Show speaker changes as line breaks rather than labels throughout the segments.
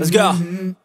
Let's go.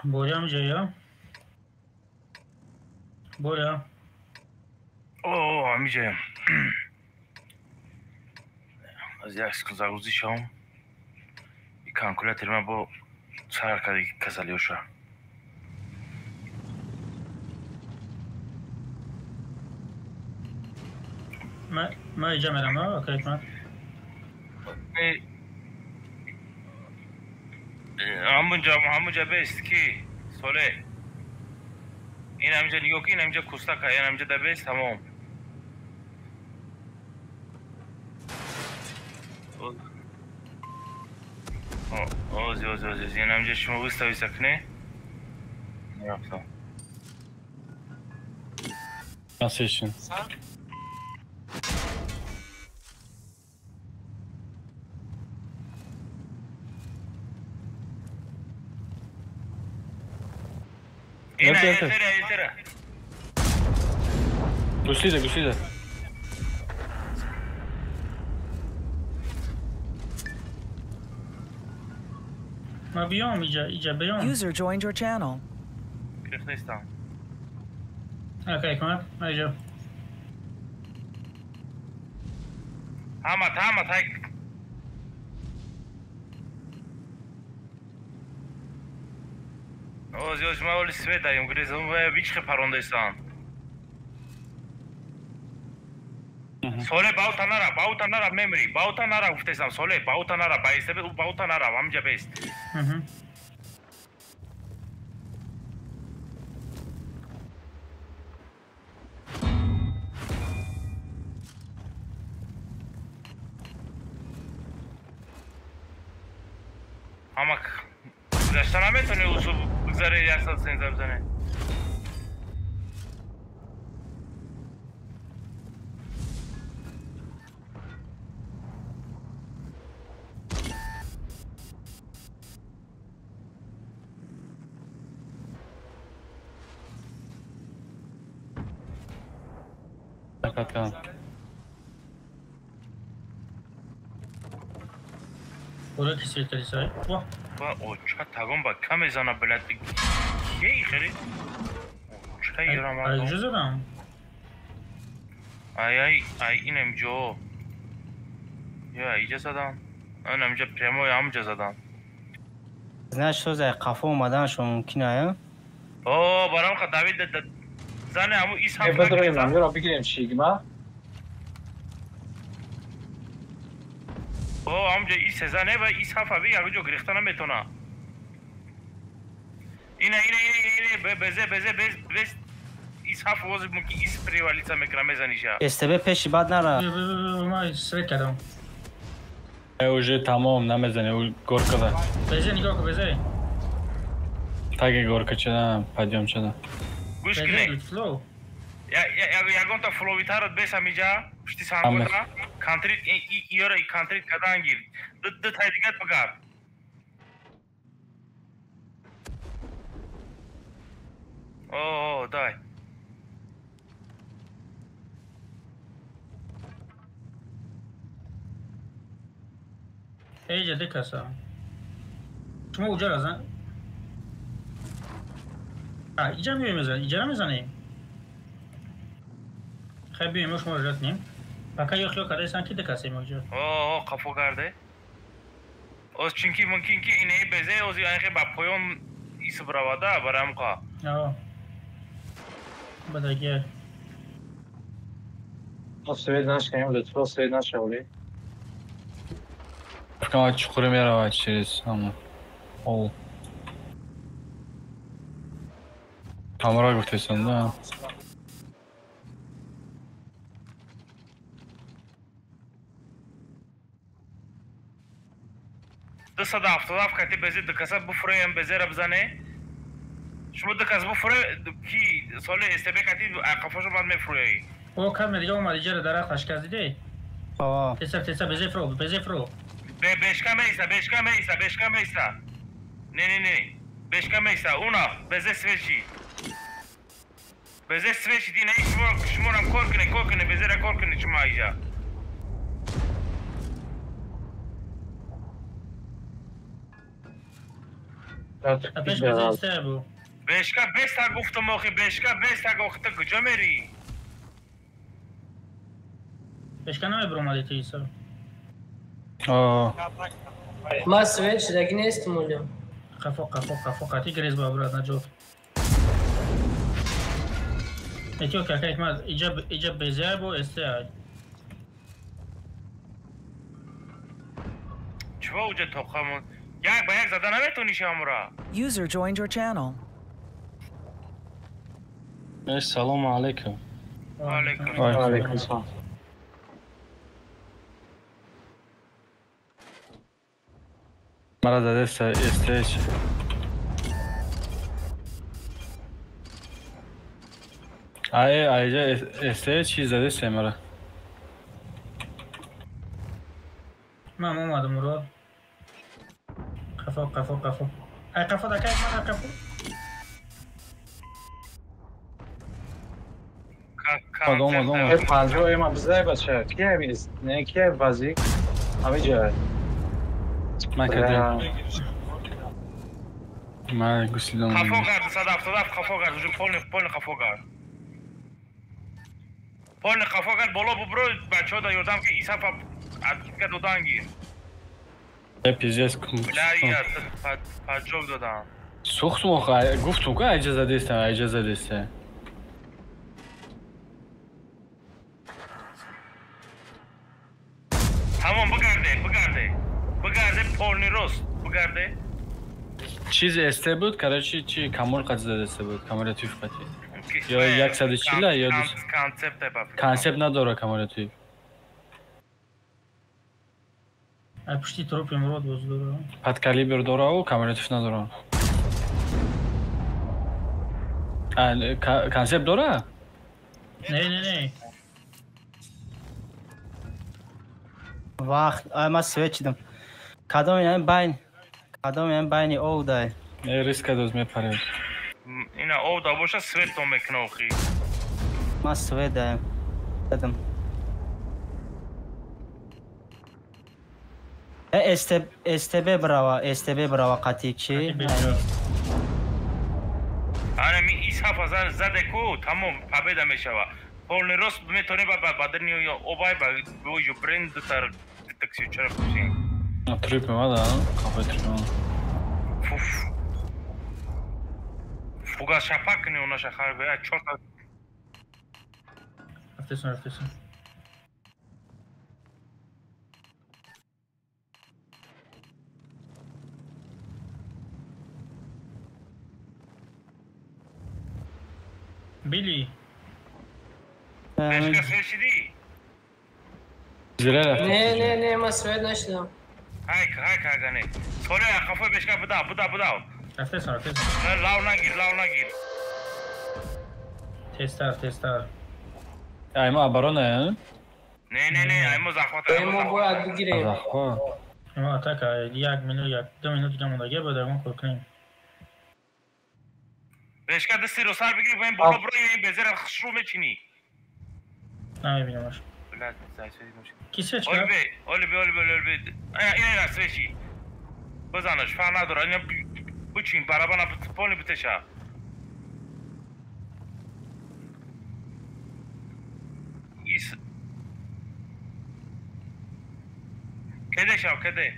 بوریا میجا بوریا
اوه میجایم از یک سکوزاگوزی شام یک کانکولاتر من با سر کردی کسالیوشا
ما اینجا میرم اوکی من
همونجا بیست کی سوله این همینجا نگاه که این همینجا کوستا که این همینجا بیست تمام اوزی این همینجا شما بستوی سکنه نیافتم
Transition.
این
Yok, yok, yok.
ایتره
گوشیده
ما بیام اینجا بیام
User joined your channel.
گرفت نیستم
اوکی کمک ما اینجا
همه تایک اوزی ما ولی سوید داریم گریز اون بیچ خی پرونده ایستان سوله باوتا نرا ممری باوتا نرا گفتم سوله باوتا نرا بایسته او باوتا نرا همینجا بیست همه گذشتن هم میتونه اصول بگذاره یک سال سنزه بزنه
دقیقاً
برو کسی تریسای واه
او چه تاگم با کم ایزانا بلد یه خیلی چه ایرام آدم
اینجا زدم
ای اینم جو یا اینجا زدم من همینجا پریمو یا همینجا زدم
نه شوز قفا اومدن شما ممکنه آیا؟
اوه برام خود دوید زنه همون ایس هم
بذاریم نمیده را بگیریم شیگما
اوه همونجا ایس زنه و ایس هم فبی همه جو گریختن هم میتونه اینه بز ایس هم فوز ممکن ایس پریوالیت هم میکنم میزنیشه
استبه پیشی بعد نره
ما سوید کردم
اوجه تمام نمیزنه او گرکه ده
بزه نگاه کن بزه
تاگه گرکه چه پدیام چه
گوش
بزه
کنه
فلو
یگون تا فلویت هرد بیس همیجا پشتی سانگو دا کانتریت ایورا ای کانتریت کدان گیر دو تای دیگت بگار اوه دای
اینجا دکسا شما اونجا رازن اینجا میزنیم اینجا میزنیم خیلی بیمه شما رجت نیم پاکا یا خیلی کاره سان کی دکسیم اونجا
اوه قفو کرده اوز چینکی ممکن که اینه بزه اوزی آنخه با پویون ایس براواده برام که
آه بداگه
سوید نشکنیم لطفا سوید نشولی
فکرم چخوره میره و چیز همون اول کامرا گفته سنده
دست هفتاد کتی بزه دکسه بفره هم بزه را بزنه شما دکسه بفره کی ساله استبه کتی قفاشو بعد میفره
او کم دیگه اومد اینجا رو درخت خشک دیدی
بابا
تسا بزه فرو
بشکم ایسا نه بشکم ایسا اونا بزه سویچی دیگه نه شما رم کار کنه بزه را کار کنه شما اینجا
پیش بزیسته بو
بشکا بستا گفتم آخی بشکا بستا گفته کجا میری؟
پیش کنم برو مالی تیسا
ما سوید شدگی نیستم اونجا.
قفو قاتی گریز بابرات نجوف اتیو که احمد ایجاب بزیار بو استعاد
چوا اوجه توقعمون یک با یک زدن نمیتونی شامورا
User joined your channel.
سلام علیکم.
علیکم سلام.
مرا زده استیج. ایجا استیج چی زده سه مرا.
من اومدم مراد قفو ای قفو دکه من قفو
ای پنجه ما بزای بچه کیه بیست نه کیه بازی همه جای
من کردم من گوشیدم
خفو کرد صدف خفو کرد جو پول خفو کرد پول خفو کرد بالا ببرو بچه ها دا یادم که ایسا که دادن گیر
پیزیست کن
لایه پاجوک دادم
سوختم آخه گفتم که اجازه دیسته
تمام بگرده پول نیروست بگرده
چیز استه بود کارچی چی کامل قد زده استه بود کامل توی فقطی یا 140 یا 200 کانسپت نداره کامل توی
ای پشتی تروپی مراد باز داره
پد کالیبر داره و کامل توی نداره کانسپت داره؟
نه
وقت ما سوید شدم کدام این بین او دای
ریسک دوز میپره
اینا او دا باشه سویت تو میکنه اخی
ما سوید دادم استبه براوا قطی چی؟
آره می ایس حفظه زده کو تمام پبیده میشوه پول نیروست میتونه با بدنی یا اوبای با جو برند تر تکسی چرا کشین
تریپ مادا کافه تریپ
فوگا شفاک کنی اونا شخار بیا چوت
رفتسون بیلی
بشکا سوشیدی؟
زیره رفته
نه ما سوید نشدم.
هایک هاگانه سوله خفه بشکا بداو
رفتسون
لاو نگیر
تستر
ایما برانه
نه ایمو زخمت
ما باید بگیریم.
ما اتاکا 1 مینوت 2 مینوت دیگه مونده بود اون کل کنیم
بشکا دستی رو سر بگیری باید بالا برو این بزر شروع میچینی
نمیبینمش
بلد زایسوی موشی
کی سویچ کرد؟
اولی بی این سویچی بزنش فرق نداره اینا بچین برابر پولی بتشه ایس کده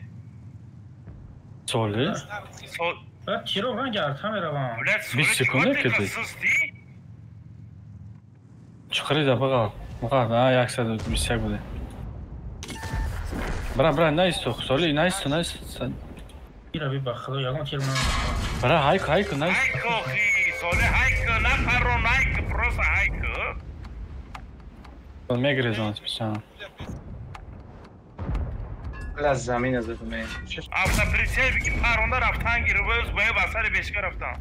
سوله؟
بعد چی رو گرد همه روان
بلد
20 سکونده کده چخری ده بقا مقا 121 بوده برا نایستو سولی نایستو
ایرا بی بخدا یاگم چی رو
برا هایکو نایست
هایکو خی سوله هایکو نه پرو نایک پروسا هایکو
میگریزون سپیشان
از زمین از زمین
افتا پریسیل بگی پرونده رفتن گیره باید بسر بشکه رفتن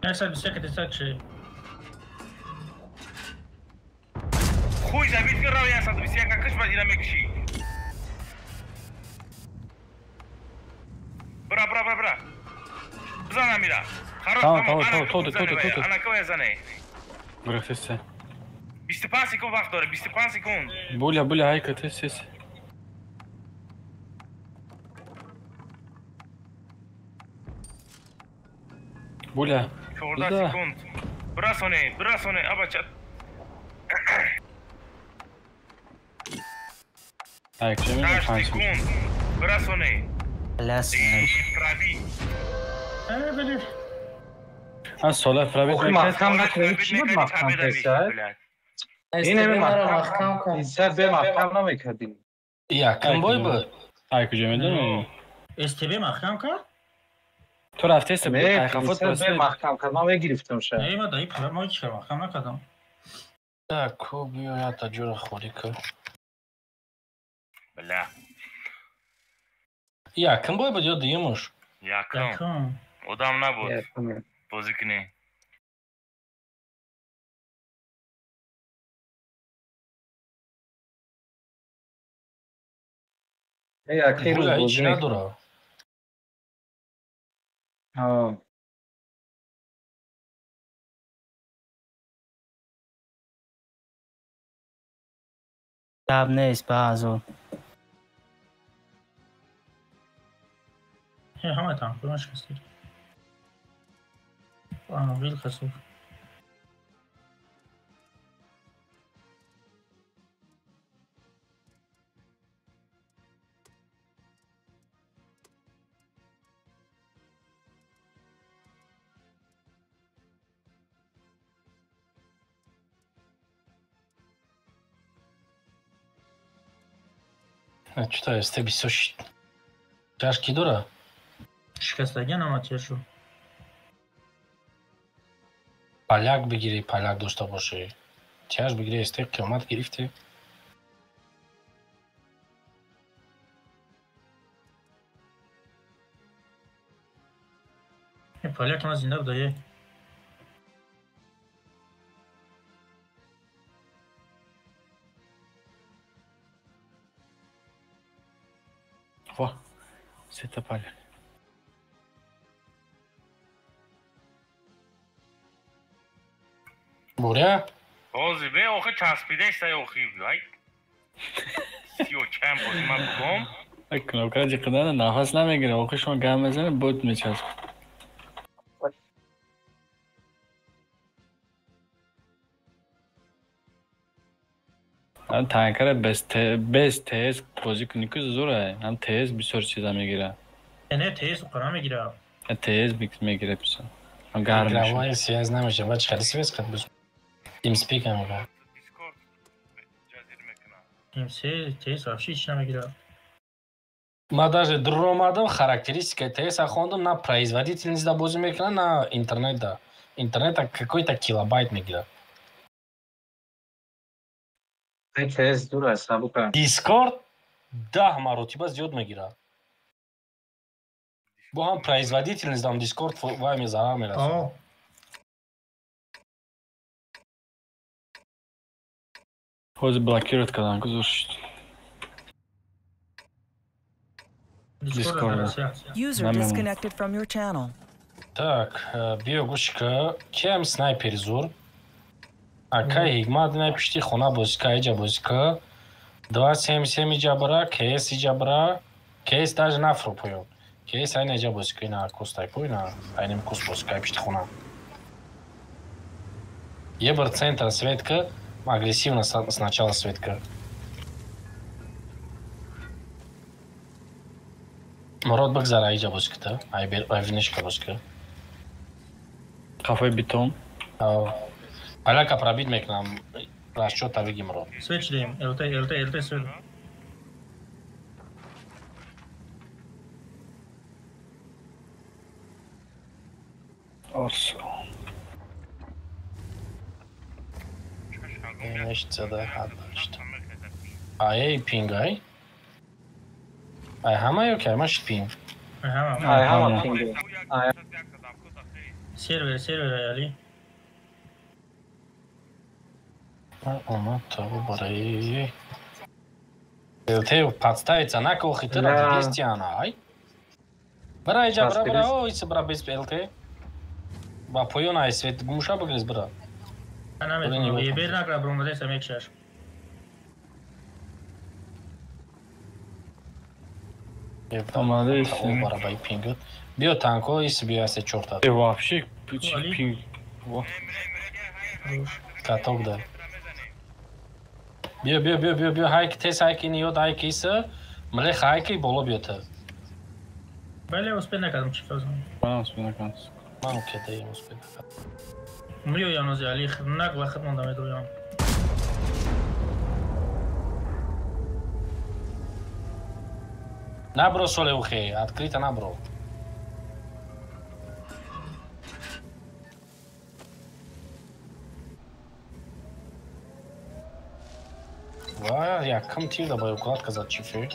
نشد بیسته که تستر چه
خوی زمین که روی 121 کش باید اینا میکشی برا بزن میره خراب
تو
انا که زنه
گرفتسته
25 سکون وقت داره 25 سکون
بوля هایکو تسیس Bula.
14 sekund. Brasone, abacha.
Tak, że
8
mnie
sekund. Brasone.
Las.
Pravi.
بله
Ha sola Fravet
آخه
mekat.
محکم نکنی چی بود محکم پسر؟ این همه
محکم کن.
این سر به محکم نمیکردی
Yakın boy bu.
Ay kujam میدونی
استبه محکم کرد؟
تو رفته است
نه
بود
این
خفت
سر به
واسه
محکم کرد من بگرفتم شاید
نه ما دایی پدر ما چیکار محکم نکردم.
Tak خوب یا تا جور خوری که.
بله.
Yakın boy bu ya değilmiş.
Yakın.
یکم
Odam nabud. Bozukne.
یکی روز
Bula hiç
بازی
ne dura.
آه
شب نیست بعضو
همه تام کنمش کسی. ویل خسوف.
Что este bir soş. Çarşki dura.
شکستگی نماتیه شو.
Palyak بگیری palyak داشته باشی. چرش بگیری است قیمت گرفتی.
این پالیک ما زنده بودایه.
واه سه تا پاله
Buraya.
Bozi be oxi چسبیده است oxi ای. 30 چند بازی من بگم.
کنوکر جقدان نفس نمیگیره آخه شما گم بزنه بود میچسب هم تانکر بست تیز بازی کنی که زوره هم تیز بسیار چیزا میگیره
نه تیز قرار میگیره.
تیز میگیره بسیار هم گرم میشه
Gravaya siyaz nemiشه. Baç karısı bez kat biz. TeamSpeak هم میگه.
دیسکورد جزیره میکنه.
این سه تیز افشی چی نمیگیره.
ما даже дромадам характеристика TS хондам на производительность да бозим экран на интернет да. Интернет какой-то килобайт мегира.
این تست دور است نبو کنم
Discord 10 маротиба зиёд мегира. Бо ҳам производительность дам Discord вами зарар мерасонад.
آه.
حوز بلاکیرت کردن که زور شد
دیسکورد.
User
Намем.
disconnected from your channel.
Так, биогушка, кем снайпер зур. Ака хигмат напишти хона бозика иҷа бозика. 277 иҷа бара, КС иҷа бара. КС даже нафропоён. КС айна иҷа бозика ина костайпо ина айнем кос бозика напишти хона. Ебар центр светка, агрессивно сначала светка. Мурод бигзара иҷа бозиката. Ай винишка бозика.
кафе бетон
Аляка пробить мекунам. Расчёт табиги Мурод.
Switch дим. LT switch.
Нечто что. Ай пингай. Ай хамай окей, маш пинг.
همه.
ای همه پینگه
سرور علی.
Ама тоа бараи. Те подставиться на кого ты
Да.
ради Кристиана, ай. Бара иджа бара
Подставись.
ой се бара без ЛТ. Ба поёна ай свет гумуша бгрез бара.
انا میتونم یه بیر نکرم برون بده سمیک شش.
Е
Ама да
Ама
истина.
бара бай пингот. Био танко и се био се чорта.
вообще
علی.
پینگ وا
Каток да. Биё ҳай ки тез ҳай ки ниёд ҳай ки иса млех ҳай ки боло биёта.
بله успех накардам чӣ фазон.
манам спинакам.
Ман кедаем успех накардам.
миёям нози али хидмат вақт монда медоям.
Набро соле ухе, открыто набро. Ва, якам тир да ба укладка за чифе.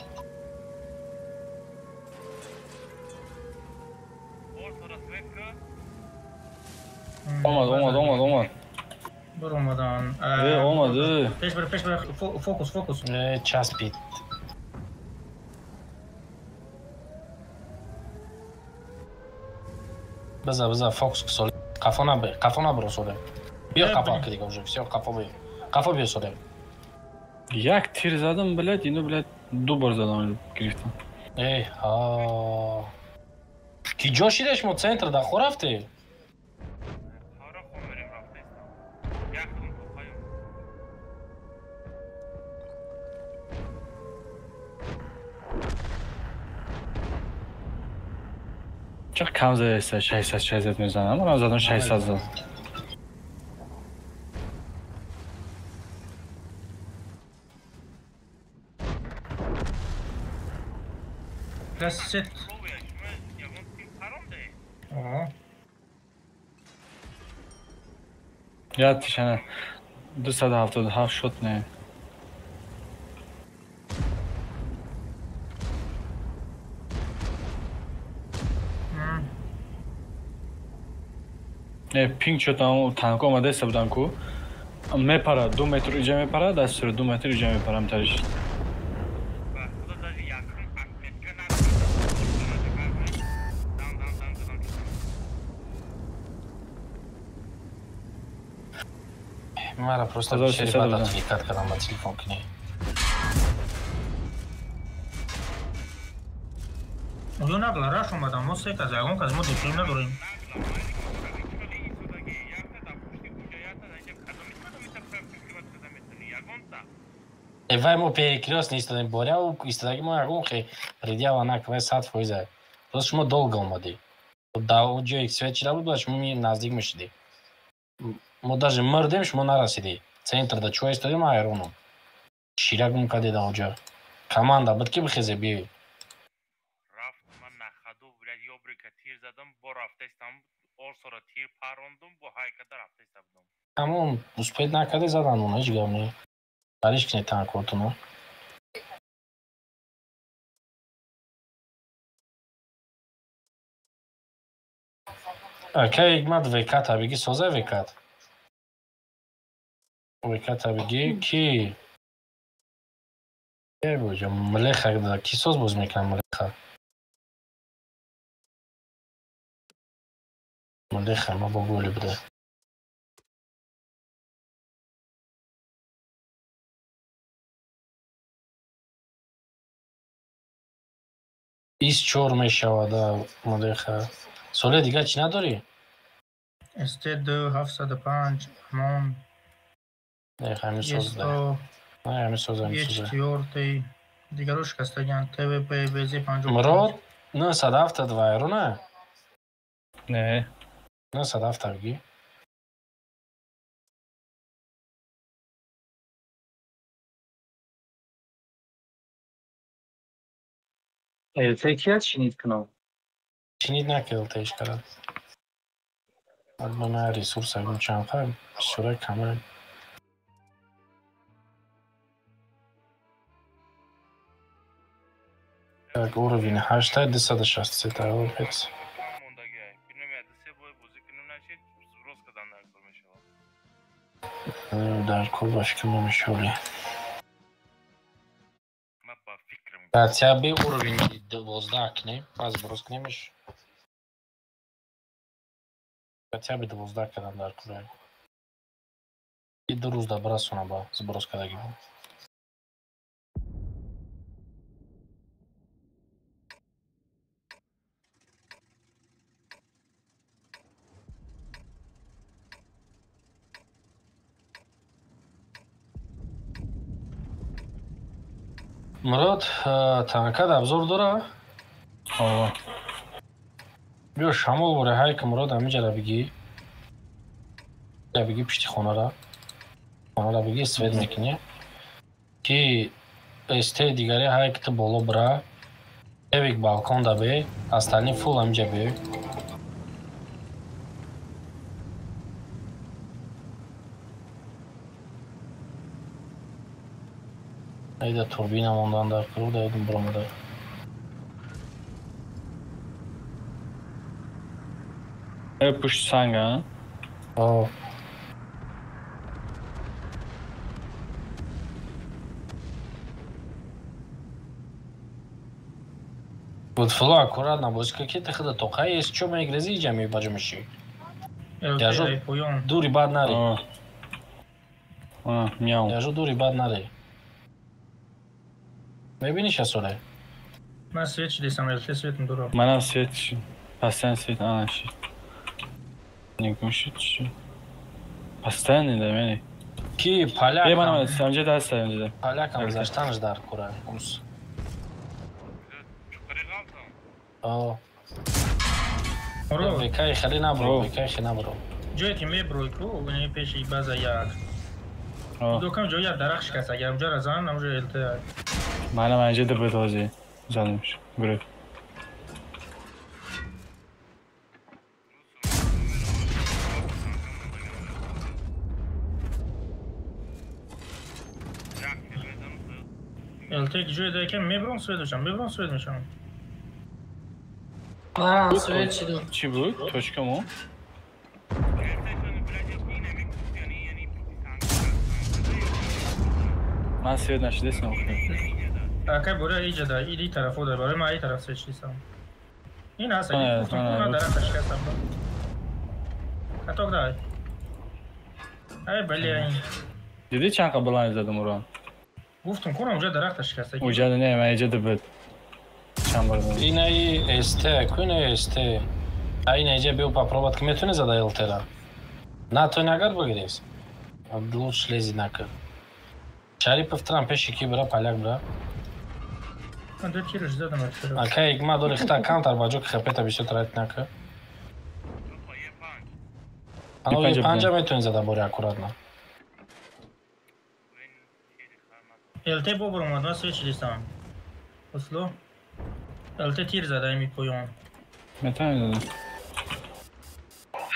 омад.
Бир омадан.
Омади.
Пеш бир фокус.
Час пит. База, фокус соле. Қафо набро соле. Биё қафо дига уже, всё, қафо биё. Қафо биё соле.
Як тир задам, блядь, инӯ, блядь, ду бор задам, гирифтам.
Ки ҷо шидеш мо центр да хо рафте?
چرا کم زده 600 میزنم؟ من زدم 600 زدم.
That's it.
یاد تشنه 277 شد نه. پینگ شد اون تانک اومده سبودن کو میپره 2 متر اینجا میپره دست رو 2 متر اینجا میپرم ترش
Мара просто ребята отвлекать, когда на телефон к ней.
Уже нагло, раш омадам, мо се каза, он каза, мо душим надорим.
Вай му перекрестни истаден борял, истадаги му агон хе предјава на кве сад фоиза. Тоа што мо долго омади. Да оџе ек свечи работа, што ми наздигмеш ди. Мо даже мрдем што мо нарасиди. Центр да чуе истадим аероном. Ширагум каде да оџа. Команда битки бихезе би.
Рафт ман на хаду блядь ёбрика тир задам, бо рафтестам, орсора тир парондум, бо хайкада рафтестам.
Амон успед накаде задан оно, ҳеҷ гап не. Бариш кне танкотуно. Ка ҳикмат векат ҳабиги соза векат. Векат ҳабиги ки боҷа млеха да ки соз боз мекунам млеха. Млеха ма бо голи буда. Ис чор мешавад млеха. Соли дига чӣ надорӣ?
ST2 705 амон.
Ҳамин соз да. Ҳамин соз
Е4 дигаро шикастагиан ТВП BZ50.
Мурод 972 еру не?
Не.
907 ги.
Eltekiya чинит кунам.
Чинит накард теш кард. Албана ресурс агон чанқа бисёра кама. Так, уровень 8 260 евро пекс. Дар курбаш ки мешоли. Хотя бы уровень 12 не, аз броск немеш. Хотя бы 12 кадан дар курбаш. И дуруз да брасуна ба зброс кадаги. Мурод, танкад абзор дора?
آه
بیا شمال بره های که مراد همینجا را بگی پشتی خانه را بگی استفاده میکنی که استه دیگری های که تو بالا بره یک بالکن دا بی استانی فول همینجا بی ایده توربین هم اندان در کرو دا ایدون برامده
پشت سنگ ها
آه Вот фло аккуратно, вот какие-то хода тока есть, что мы грязи идем бажимши. Я же дури бад нари.
мяу.
Я же дури бад нари. Бебини сейчас оле.
من سویچ دیستم الته سویتم دورا
منم سویت شد پس تن سویت آن شد نگم شد شد پس تن نیده منی
Ki
بیا
Polyakam.
منم همجا دست دارم دیده
Polyakam zaştan ждар kura. Us. О.
Ро,
Векай хали набро, векай хали набро.
جایی که میبروی کو اونی پیش بازا یک دوکم جایی درخت شکست اگر اونجا رزان اونجا الته
منم همجا ده بتازی زدم شد گروه
الته جایی ده که میبرون سوید میشم
من سویت شدم
چی بود؟ توشکمو؟ من سوید نشده اسم
اکای بوره ایجا ده ایدی طرفو ده برای ما ای طرف سویچ دیستم این هست اگه اونا درخت شکستم کتاک ده ای بلی این
دیدی چند قبل زدم اون رو؟
گفتم کنم اونجا درخت شکسته
اونجا ده نه من اینجا ده بود چند بار بود
این ای استه کنه استه این اینجا بیو попробовать که میتونه زده الترا نه تو نگر بگیریس лучше лези накр Шарипов там пеши ки бра поляк бра
من دو چیرش زدم الته
Ака игма дори хта кантар баҷо ки хапета бисё трайт нака Ано и панҷа метавонӣ зада бори аккуратно
الته بو برم من سویچ دیستم اصلو الته تیر زده ایمی پویان
میتونی زدم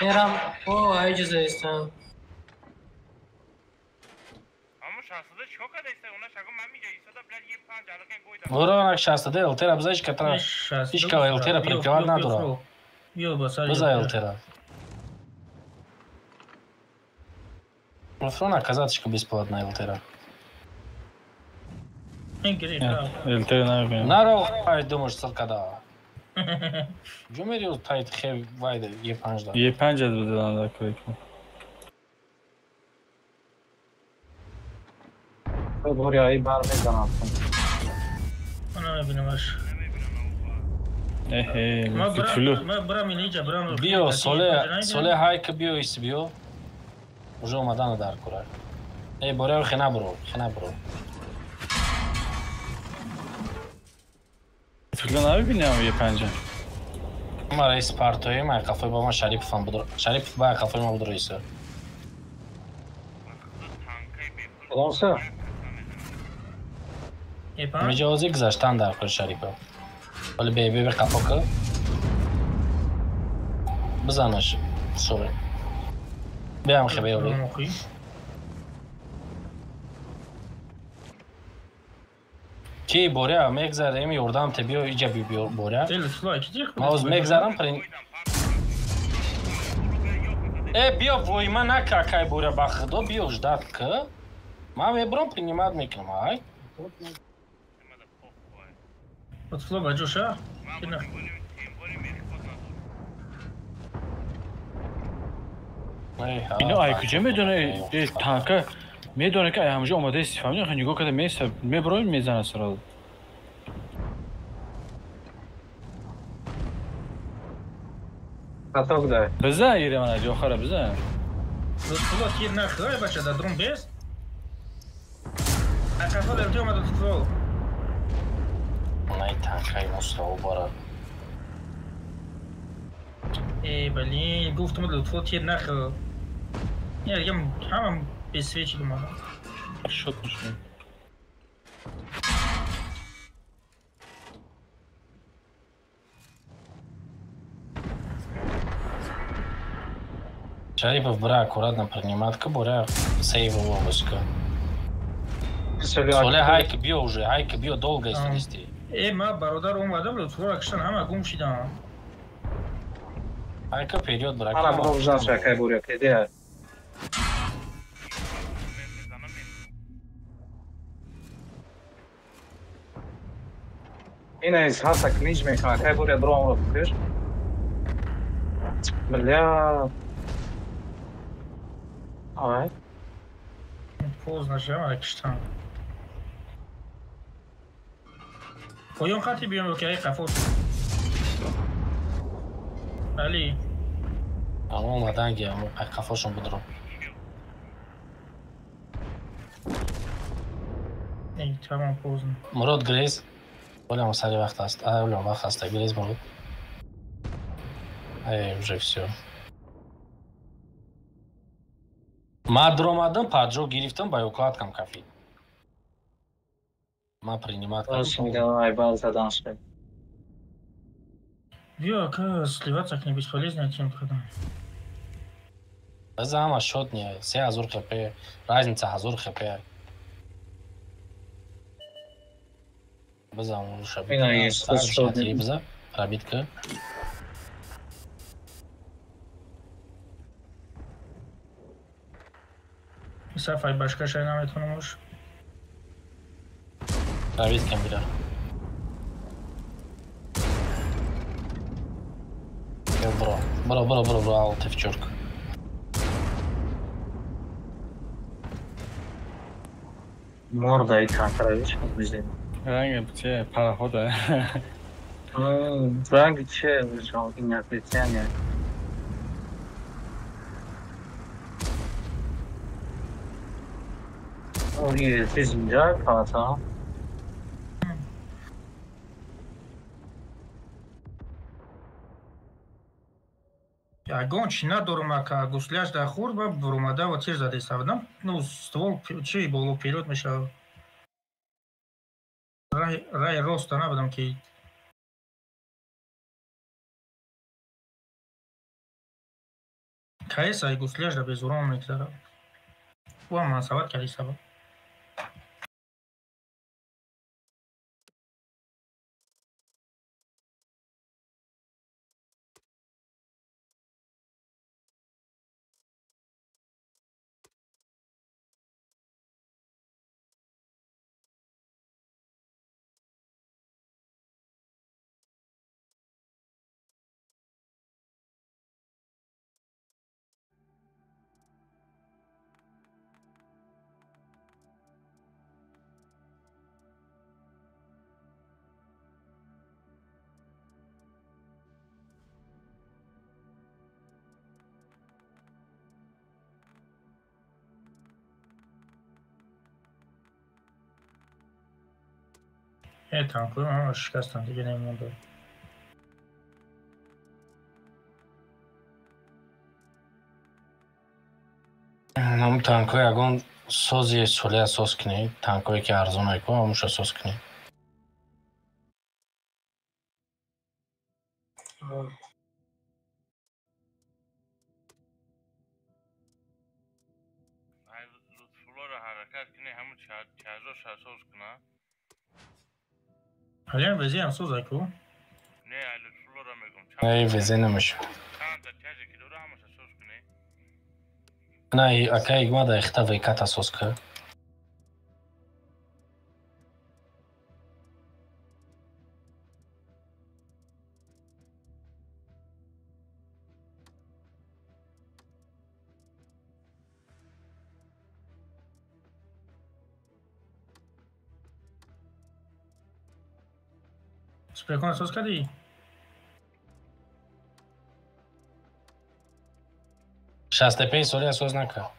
میرم او ایجا ایستم
Ворона шастаде элтера бзаиш катра ишкала элтера прикрывать надо. Бза элтера. Ворона казаточка бесплатная элтера.
التر نبینم
Наро ай думаешь цалкада. Джумери тайт хев вайде е панжда.
یه 5 از بوده دارم در کاری کن
بوری بار میزنم
انا نبینمش
اه فلو
ما برام اینجا برام
Био соле хайка био ис био. Уже омадана дар кура. Боряв хена бро.
فلو نبینم یه 5
ما رئیس پارتوی ما کافه با ما شریف هم بود. شریف با کافه ما بود رئیس.
Olsa
مجازی گذاشتن در کار شریفه. ولی به کافه که بزنش سوری. بیام خبری. کی بوریا میگذارم یوردام تبیو ایجابی بوریا. ما از میگذارم پرین. بیا وای من نکاکای بوریا باخدو بیوش داد که ما میبرم принимать میکنم ای.
от флоба Джоша.
اینو ای کجا میدونه تانکه میدونه که همونجا اومده استفاده میکنه نگاه کرده میسه میبره میزنه سر
کتاک ده
بزن ایره من اجا آخره بزن
فلو تیر نخواه بچه در درون بیست اکافا در تو اومده تو فلو
اونای تنکای مصرا باره
ای بلی گفتم لطفا تیر نخو یه هم به سویچ دومانم
شد میشه
Шарипов, бра, аккуратно приниматка, буря, сейвовая обыска. Соля, хайка, био уже, хайка, био долго, если нести.
ما برادر اومده بود تو راکشن همه گم شدن
Хайка вперед, брак.
Ana продолжал шакай буря, киде. Ина из хаса книж мекана, кай буря дром ро букиш. Бля. Ай.
поздно же راکشتن پایان خطی بیام که ای قفوت علی
Ama olmadan gel, ama kafasını budurun.
ای تمام поздно
Murod Grace. Оля, мы сали вахт аст. А, Оля, вахт аст. Grace Murod. Ай, уже все. Ма дромадам, паджо гирифтам, байокладкам кафи. Ма принимат
Очень давай, база даншка.
бля сливаться к ней бесполезно тем когда
Зама шотни, 3000 хп, разница 1000 хп. Базам шабит.
Ина есть, что
база, пробитка.
صفحه باشگاه شاید نمیتونم باش
Пробитка бля. Бро, ал, ты в чёрку.
Морда и контрович, где?
رنگ چه پرخوده
Ранги че, лежал, и не отвечание. Ой, ты земля, пацан.
ягон чи надорум ка гусляш да хурба бурумада ва тир заде савдам ну ствол чи боло вперед мешав рай роста набудам ки кайс ай гусляш да безурон мегзара ва мансабат кади сабаб تانکوی من شکستم دیگه نمیمونده
Нам танкой агон сози соля соскни, танкой ки арзон ко, амуша соскни.
Ay lütfulora harakat kine hamu çajo şasos kına.
حالا وزی هم سوز اکو
Ne ay lütfulora megum.
Ай, везе намеш.
Kan da çajo kilo hamu şasos kine.
Най, акай игмада ихта вейката соска.
спрекон соз кади
65 соля сознака.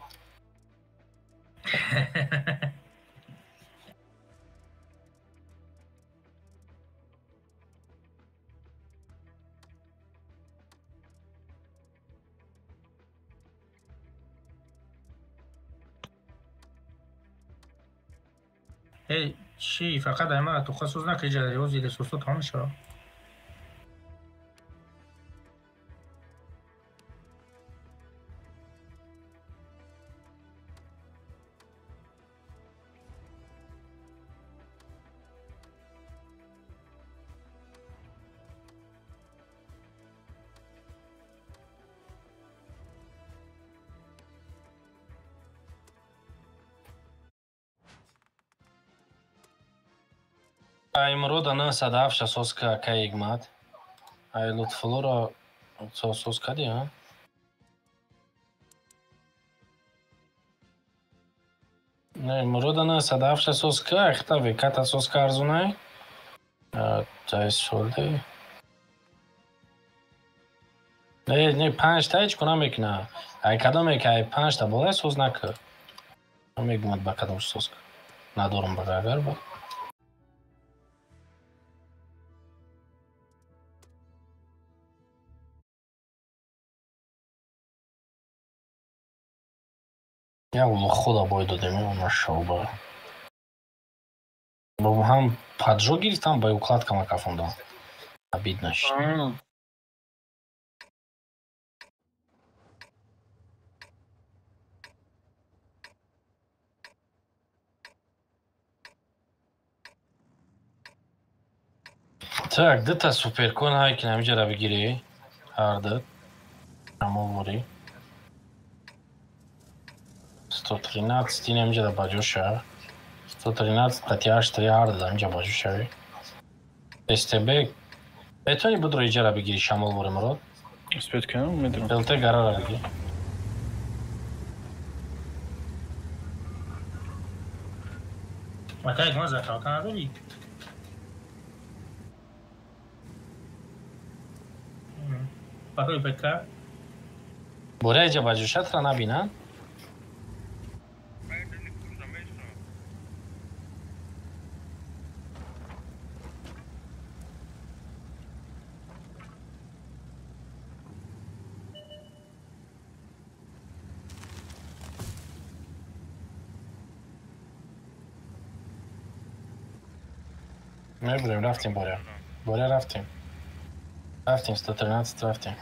چی فقط همه تو خصوص نکه جریان زیر سوستو تمام شد.
Аймруда 907 соска Акай Игмат. Ай Лутфулура соска ди, а? Аймруда 907 соска, хта веката соска арзунай. Жайс шолди. Не 5 та ҳеҷ кунам мекуна. Ай кадоме ки ай 5 та болай соз накар. Мегумад ба кадомш соска. Надорам ба агар ба. Я худа бой додем, я нашел бы. Хам поджоги там бой укладка макафон дал. Обидно. Так, где-то суперкон хайки намеджара бигири. Хардат. Амовори. 113 нямеҷа да баҷоша. 113 қатиаш 3 ҳар да намеҷа баҷошави. СТБ метавонӣ будро иҷара бигирӣ шамол бори Мурод?
Спет кунам, медонам.
ЛТ гарара бигир.
Акай Игмат захрота надорӣ? Пакои бека?
Бори иҷа баҷошатра набинанд? Мебудем, рафтим Боря. Боря, рафтим. Рафтим, 113, рафтим.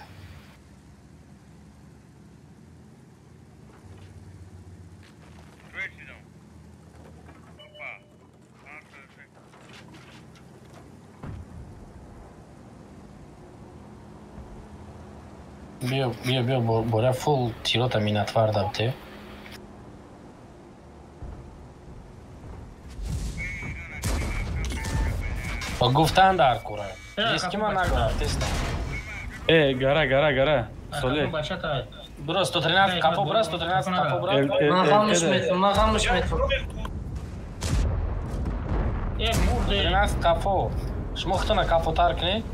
Бия, Боря, фул тирота минатвар дабте. گفتن در کوره دیسکی من نگرم تستم
گره سولی
برست تو ترینات کافو برست تو ترینات کافو برست
ما خاموش میتونم
ترینات کافو شمختنا کافو ترک نی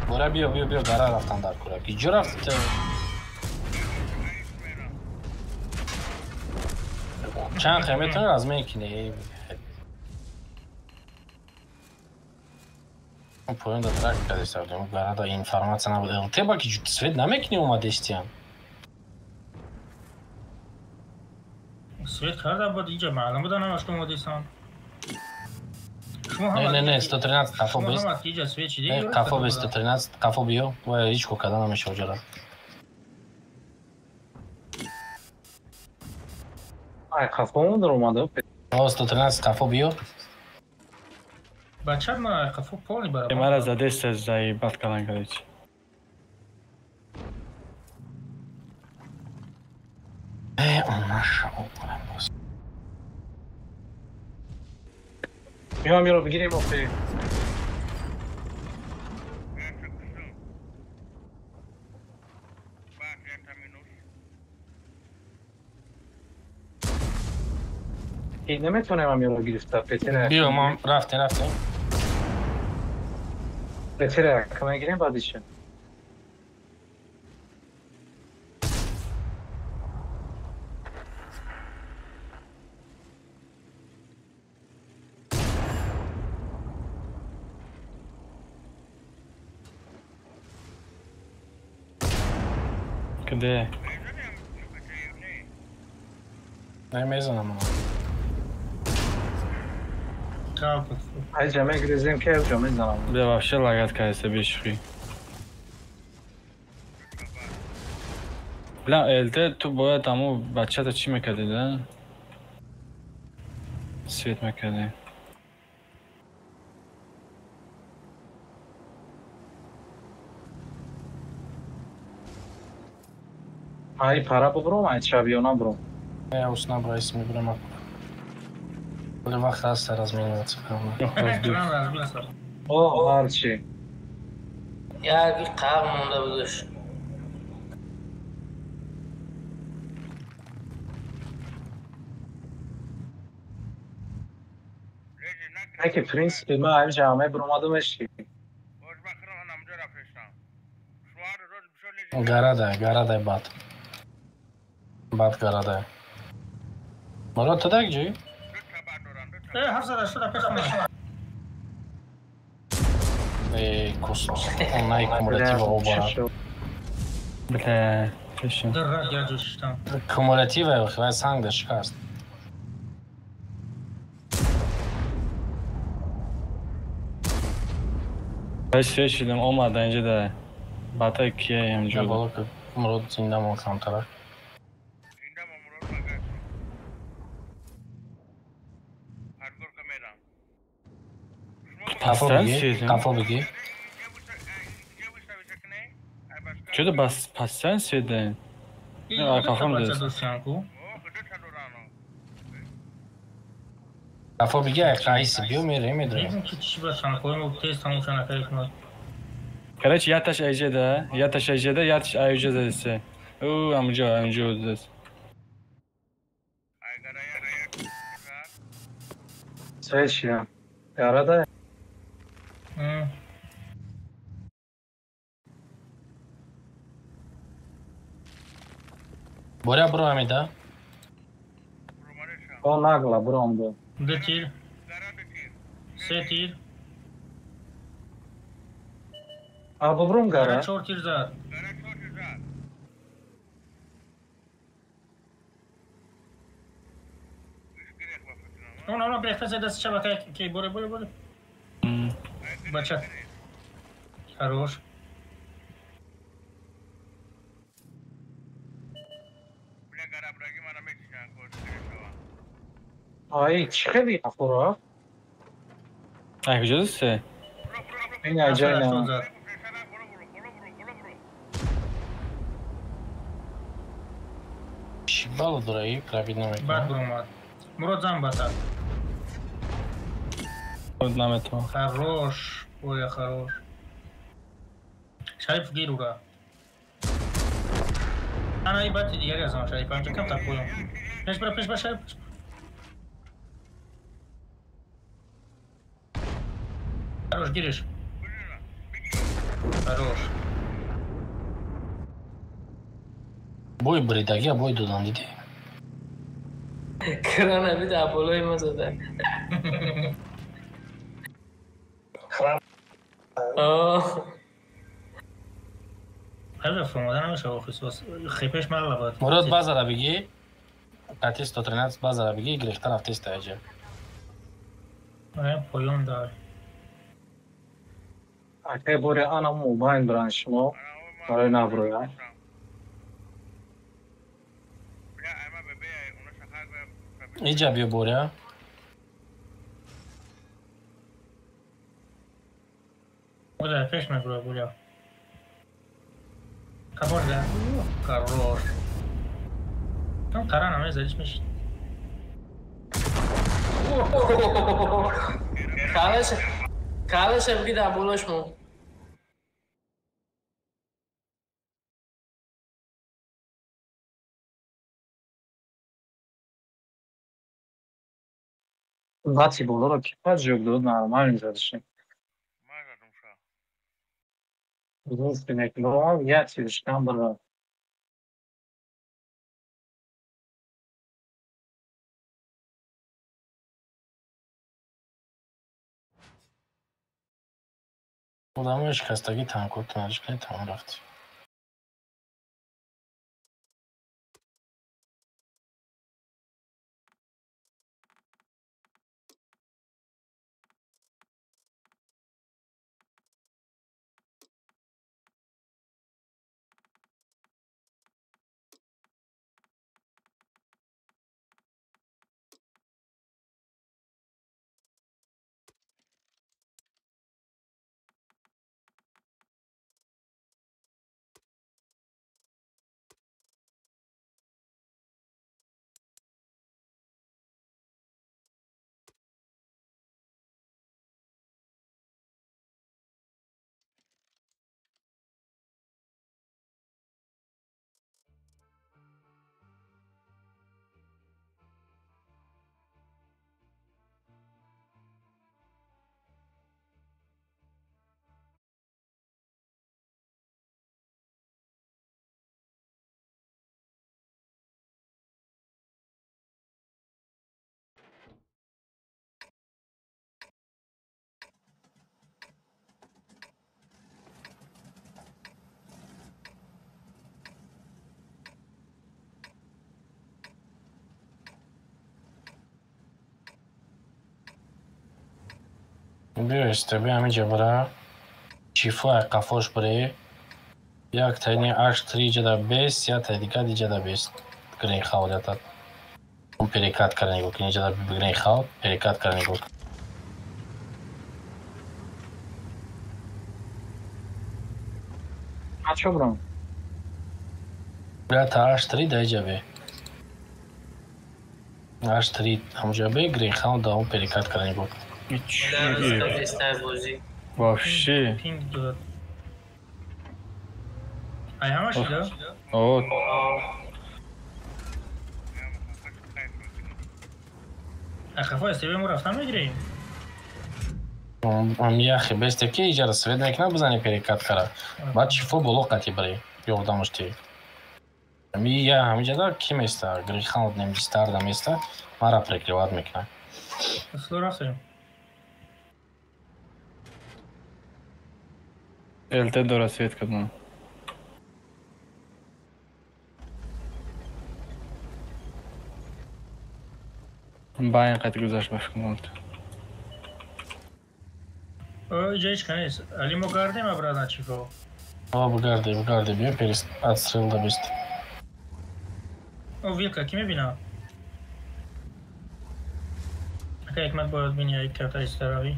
برای بیا گره رفتن در کوره که جو رفت چند خیمتون از میکنی Поем до трака, къде се вдем, града информация на те баки свет намекни ума дестиян.
Свет харда бод иджа маълум буда намаш кому десан.
Не, 113 кафо без. Кафо без 113, кафо био. Това е ричко къде намеше оджара.
Ай, кафо му да ромада.
113 кафо био.
بچه ما خفو پولی برای
مرا زده است از زای بات کلان کردید
میام میرو بگیریم افتی این نمیتونم هم یارو گرفته پتره
بیو ما رفتیم
پتره کمی گیریم بعدیشون
کده
نمیزنم
ای جمعه گریزیم که جمعه زنم
بیا вообще лагать кайся бешхи. Бля, эльте ту бояд аму бачата чӣ мекардӣ да? Свет мекардӣ.
ай пара бубром ай чабиёна бром
Я уснабрайс мебурам. Коли вақт ҳаст размениваться.
о ҳарчи
як қаб монда будаш.
ки принципи ман ай ҷамъа буромадумешки
Гарадай бад. Бад гарадай. Мурод ту даг ҷои? Космос. Он най кумулятива оборад.
Бля, чешим.
Кумулятива вай санг да шикаст.
Баш шешидим омада инҷа да. Бата кия
Ҷа
ҳамҷо.
боло ки Мурод зинда мон камтара. Кафо бигӣ.
Чудо бас пастан свет да?
Кафо бигӣ ай қайси биё медурем.
Короче, яташ айҷа да, яташ айҷа да, яташ айҷа задасе. Амҷо задасе.
сечия гарада
Боря бро ҳамида.
о нагла буром ду
Тир. Се тир.
а бубрум гара
4 тир зад. Ну, бехтазе даст шабака ки боре. Бача. Хорош.
ай чӣ хели ахура
Ай, куҷо задасе?
ин аҷайна
Чӣ бало дораи правид
Бад
намекунад.
буромад. Мурод зам бата.
Наметавон.
Хорош. Ой, хорош. Шариф гир ура. Ана и бати дигари азам Шариф. Амча кам так поём. Пеш бара Шариф. Хорош, гириш. Хорош.
Бой бридаги, а бой додан диди.
Крана бида аполои ма зада.
Хаза фромада намеша охис вас. Хипеш марлабад.
Мурод базара бигӣ. Кати 113 базара бигӣ гирифта рафтеста аҷа.
Поём дар.
акай боре ана мубайн бран шумо барои наброя
Иҷа биё боря.
Оля, пеш мебро буля. Каборда. Хорош. Там тарана мезалиш мешид.
Калаша бида аполошмо.
бати болоро кипа ҷӯк дод нормал мезадишем я тиришкам бара
Одамои шикастагӣ танкотунадиш метавон рафт. بیا استبی همینجا برا چیفو قفاش بره یک تایینی اش تری جدا بیست یا تایدیکا دی جدا بیست گرین خواهدتا اون پریکات کرنی گو کنی جدا بگرین خواه پریکات کرنی گو
چه برام؟
بیا تا اش تری دای جا بی اش تری همونجا بی گرین خواه دا اون پریکات کرنی گو
вообще
Ping dod. Ай, همش داد؟
اوه
خفا استیبی ما رفتن میگیریم.
هم یخی بیسته که ایجا رسوید نکنه بزنی پریکات کرا بعد چیفو بلو قطی بری یوردامشتی یا همینجا دا کی میسته گرین خواه نمیدی ستار دا میسته مرا پریکلیواد میکنه
اصلا رفتیم.
ЛТ до рассветка ну. باین قطع گذاشت باش کنم
اینجا هیچ کنیست. علی ما گردیم ابرادن چی کو؟
بگرده بیا پیرست ادستریل دا بیست
او ویلکا کی میبینه؟ اگه حکمت باید بینی یک کتا استراوی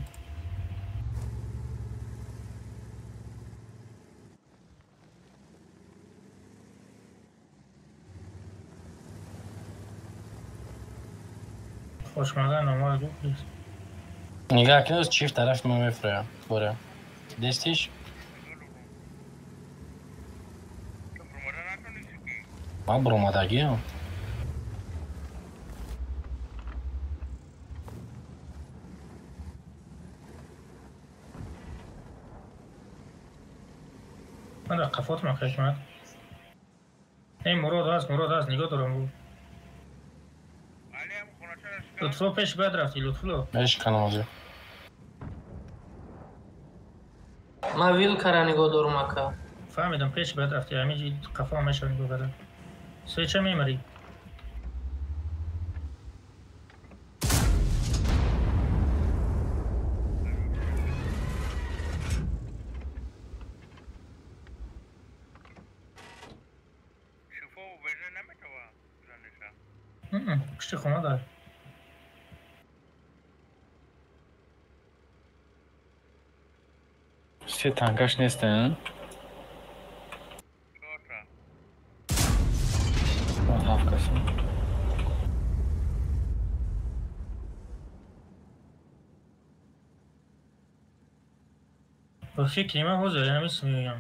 خوشمزه نمار گفت بیست
نگاه کنه از چیف طرف ما میفره بره دستیش ما برومادگی هم
من در قفات من حکمت این مراد هست نگاه دارم بود لطفا پیش بد رفتی لطفا
بهش کنم ازی
ما ویل کرا نگاه دارم اکا
فهمیدم پیش بد رفتی همیجی قفا همیشه نگاه بدم سویچه میمری پشت خونه دار
سه تانکاش نیستن هاف کسی
با فکری من حضوری نمیست میگم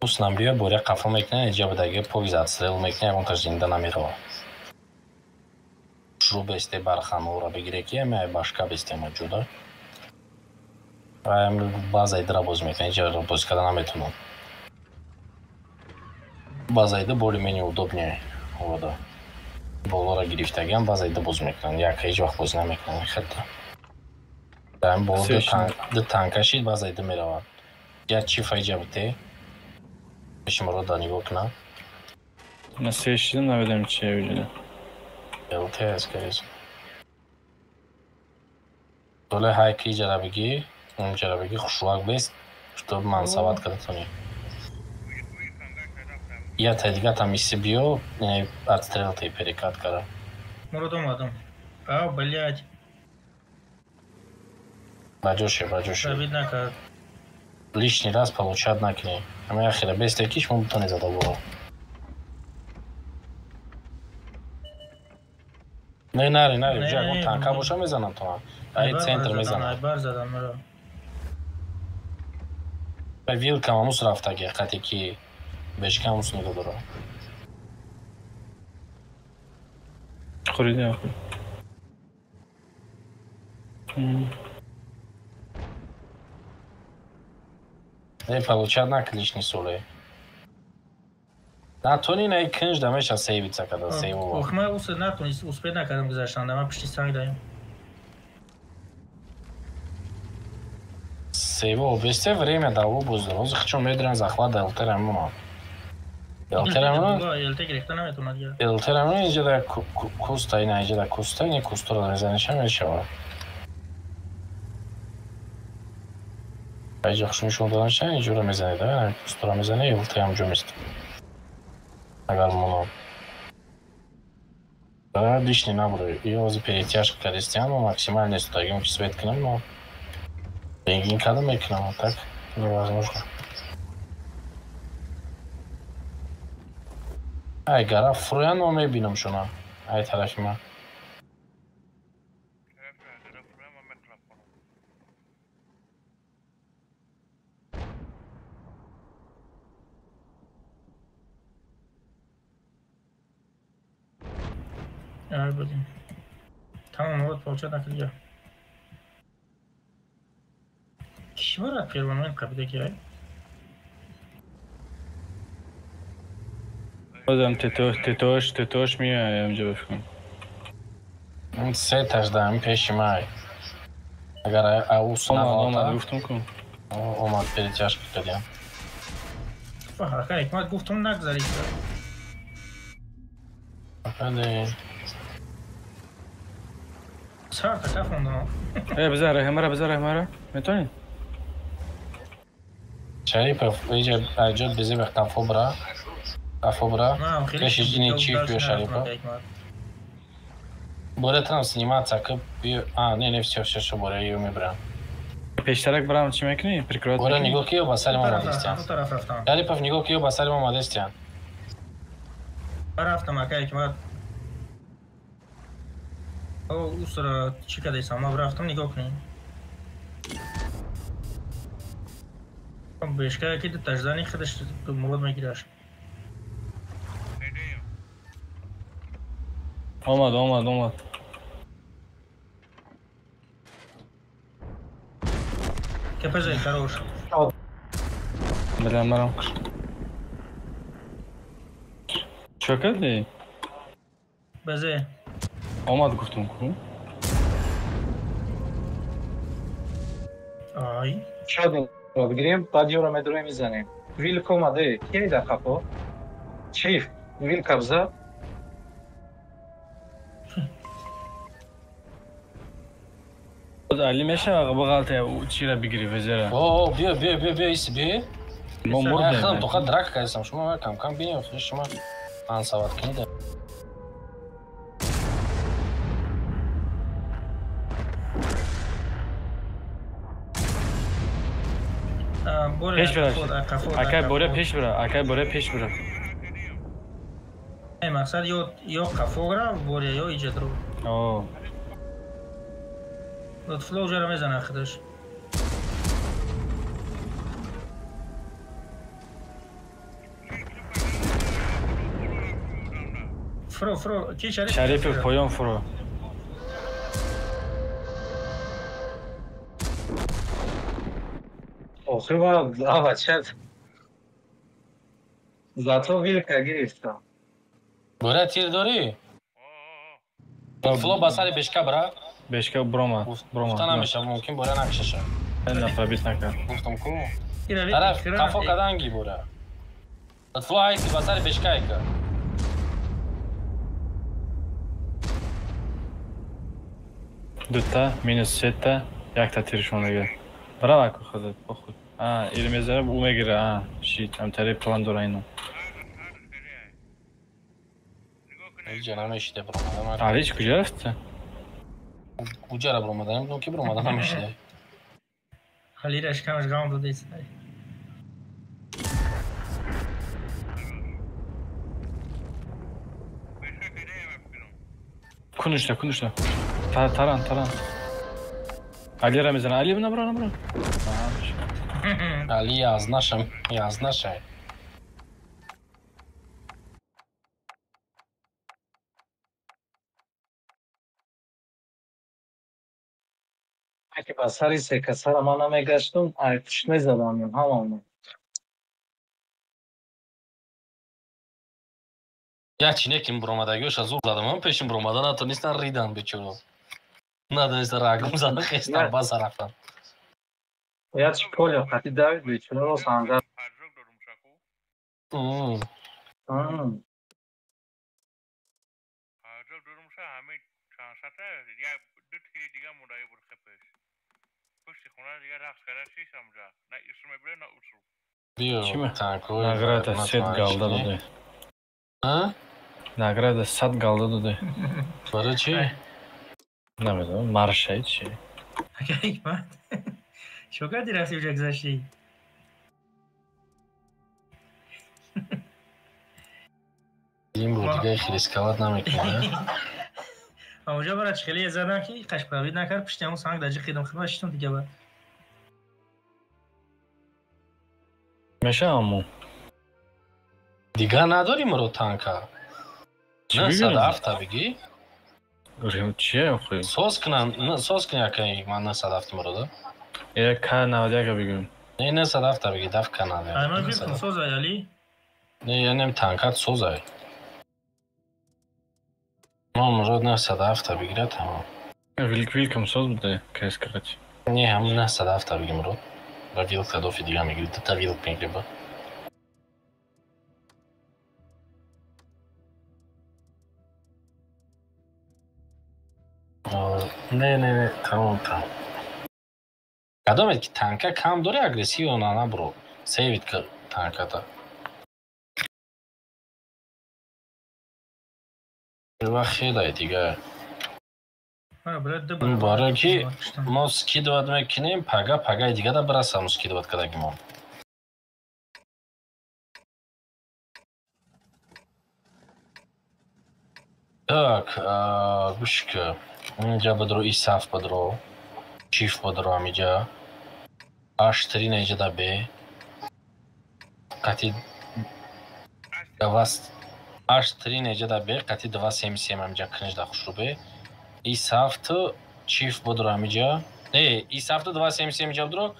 دوستم بیا بوره قفا میکنه اینجا بدگه پویز ادستریل میکنه اون تا زنده نمیره شروع بیسته برخانه را بگیره که همه باشکا بیسته موجوده باز ایده را باز میکنه اینجا را باز کردن نمیتونم باز ایده بولی منی удобнее вода بالا را گرفتگم باز ایده باز میکنن یک هیچ وقت باز نمیکنن خیلی دارم بالا دو تانکشید باز ایده میروند یا چی فایجه بوده بشیم رو دانی بکنم
من سه شیدم نبیدم چیه وجوده
LT скорее. То ли хайки жарабиги, он жарабиги хушвак бест, чтобы мансават кадатони. Я тайдига там из Сибио, отстрел ты перекат кара.
Муродом адам. А, блядь.
Баджоши.
Видно как.
Лишний раз получат на кне. А моя хера без таких мы бутоны задобрал. نه جا اون تانکا باشا میزنم تو هم ای سنتر میزنم
بر زدم مرا
به ویل کاموس رفته که قطعی که بهش کاموس نگاه داره
خوریده
ای получат на лишний соли نتونی نه کنج دمش از سیویت سکده سیو
ох من اوس نتونی успеть نکردم گذاشتن من پشتی سنگ داریم
سیو بسته время дало буздро хочу медрен захват элтерамуна
елте грехта наметунад я
элтерамуна اینجا در کوستا این اینجا در کوستا این کوستا رو نزنش هم میشود اینجا خوششون دادن شاید اینجوری میزنید استرا میزنه یا ولتی هم جو میست اگر مولا да лишний набор и ози перетяжка крестьян максимально стагим свет к нам но деньги никогда не к нам так невозможно ай гара фруян мо мебинам шуна ай тарафи ман
آره بودیم تمام مواد پاچه نکرد کی برات پیرونم قبیده که
بازم تتوش میاد اینجا بفکن
این سه تاش دارم پیش مای اگر اوس
اومد گفتم کن
اومد перетяжка کردیم
فاخه حکمت گفتم نگذارید
بله
سر تکف موندم
بذار همه میتونی
شریف اینجا اجازه بزی به قفو برا каши чипью Шарипа bude tam сниматься как не все bude ее мебра
پیشترک برام چی میکنی прикрывать
bude نگاه کیو با سلام آمدستیان
طرف رفتم
شریف نگاه کیو با سلام آمدستیان
رفتم اگه حکمت او سر چی کدی ساما رفتم نگاه کنیم بهشکه که تجزانی خودش مواد میگیرش
اومد
که پزه کروش
برم چه کردی؟
بزه
اومد گفتم کن
آی
شاید بگیریم بعد یورو مدروی میزنیم ویلک اومده کی در خفو چیف ویلک ابزا
علی میشه بغلطه چی را بگیری وزیره
بیا ایسی بیا
ما مرده
خودم توقع دراک کردیم شما کم بینیم شما آنسوات کنید
پیش برا اکای بوره پیش برا
مقصد یا قفو را بوره یا ایجاد رو لطفلو جرا میزنه خودش فرو کی
شریف پایان فرو
chyba dawać się. Za to wilka gryzta.
Bora tir dori. Flo basari beşka
broma.
Uftana meşa mümkün bora nakşaşa.
Ben nafabit nakar.
Uftam ku. Taraf kafo kadangi bora. Flo aysi basari beşka eka.
Duta minus seta yakta tirishoniga. Bravo خودت بخود ایرم میذاره او میگیره شیت هم تری پلان داره اینو
اینجا نمیشته برام
علیش کجا رفته
کجا را برام دادم کی برام دادم نمیشته
خلی رش کمش گام داده است
کنشته تران علی را میزنه علی نبرو
علی یازناشم
اگه بسری سکه سر ما نمیگشتم ایتش میزدم همون
Я чинеким бромадагёша зур задам, он пешим бромада на то нистан ридан бечуро. Надо нистан рагам задам, кестан баса рафтан.
Я школе хати Давид бечуро санда.
پشت خونه دیگه رفت کرد چیش همجا نه ایشون میبره نه اوشو
Биё танкои.
Награда 100 галда додай.
А?
Награда 100 галда додай.
Барои чӣ?
Намедонам, маршай чӣ?
Ака Ҳикмат. Чӣ кардӣ рафти уҷа гузаштӣ?
Ин бо дига рисковат намекунад.
Онҷо бара чихелие задам ки қашправӣ накард пишти ҳамун санг даҷи қидам хидматиштон дига ба.
Меша аммо.
Дига надорим ро танка.
Чӣ
На
бигирем?
107 бигӣ?
Гӯшем чие охӯ?
Соз кунам акай ман на 107 мурода.
Ира К91 бигирем.
Не на 107 бигӣ даф канада.
Айман бикун созай али.
Не янем танкат созай. Ман мурод на 107 бигира тамом.
Вилкам соз будай кескарати.
Не ҳамун на 107 бигӣ мурод. Ва вилка дофи дига мегири дута вилк мегириба. Не, тамом. Кадомед ки танка кам дори агрессив ё на бро. Сейвит ка танката. Ва хедай дига. Барои ки мо скидоват мекунем, пагаи дига да барасам скидоват кадагимон. Так, гӯшка. Инҷа бадро исаф бадро. Чиф бадро амиҷа. H3 неҷа да бе. Қати H3 неҷа да бе, қати 277 амиҷа книж да хушрубе. Исафту чиф бадро амиҷа. Не, исафту 277 иҷа бадро.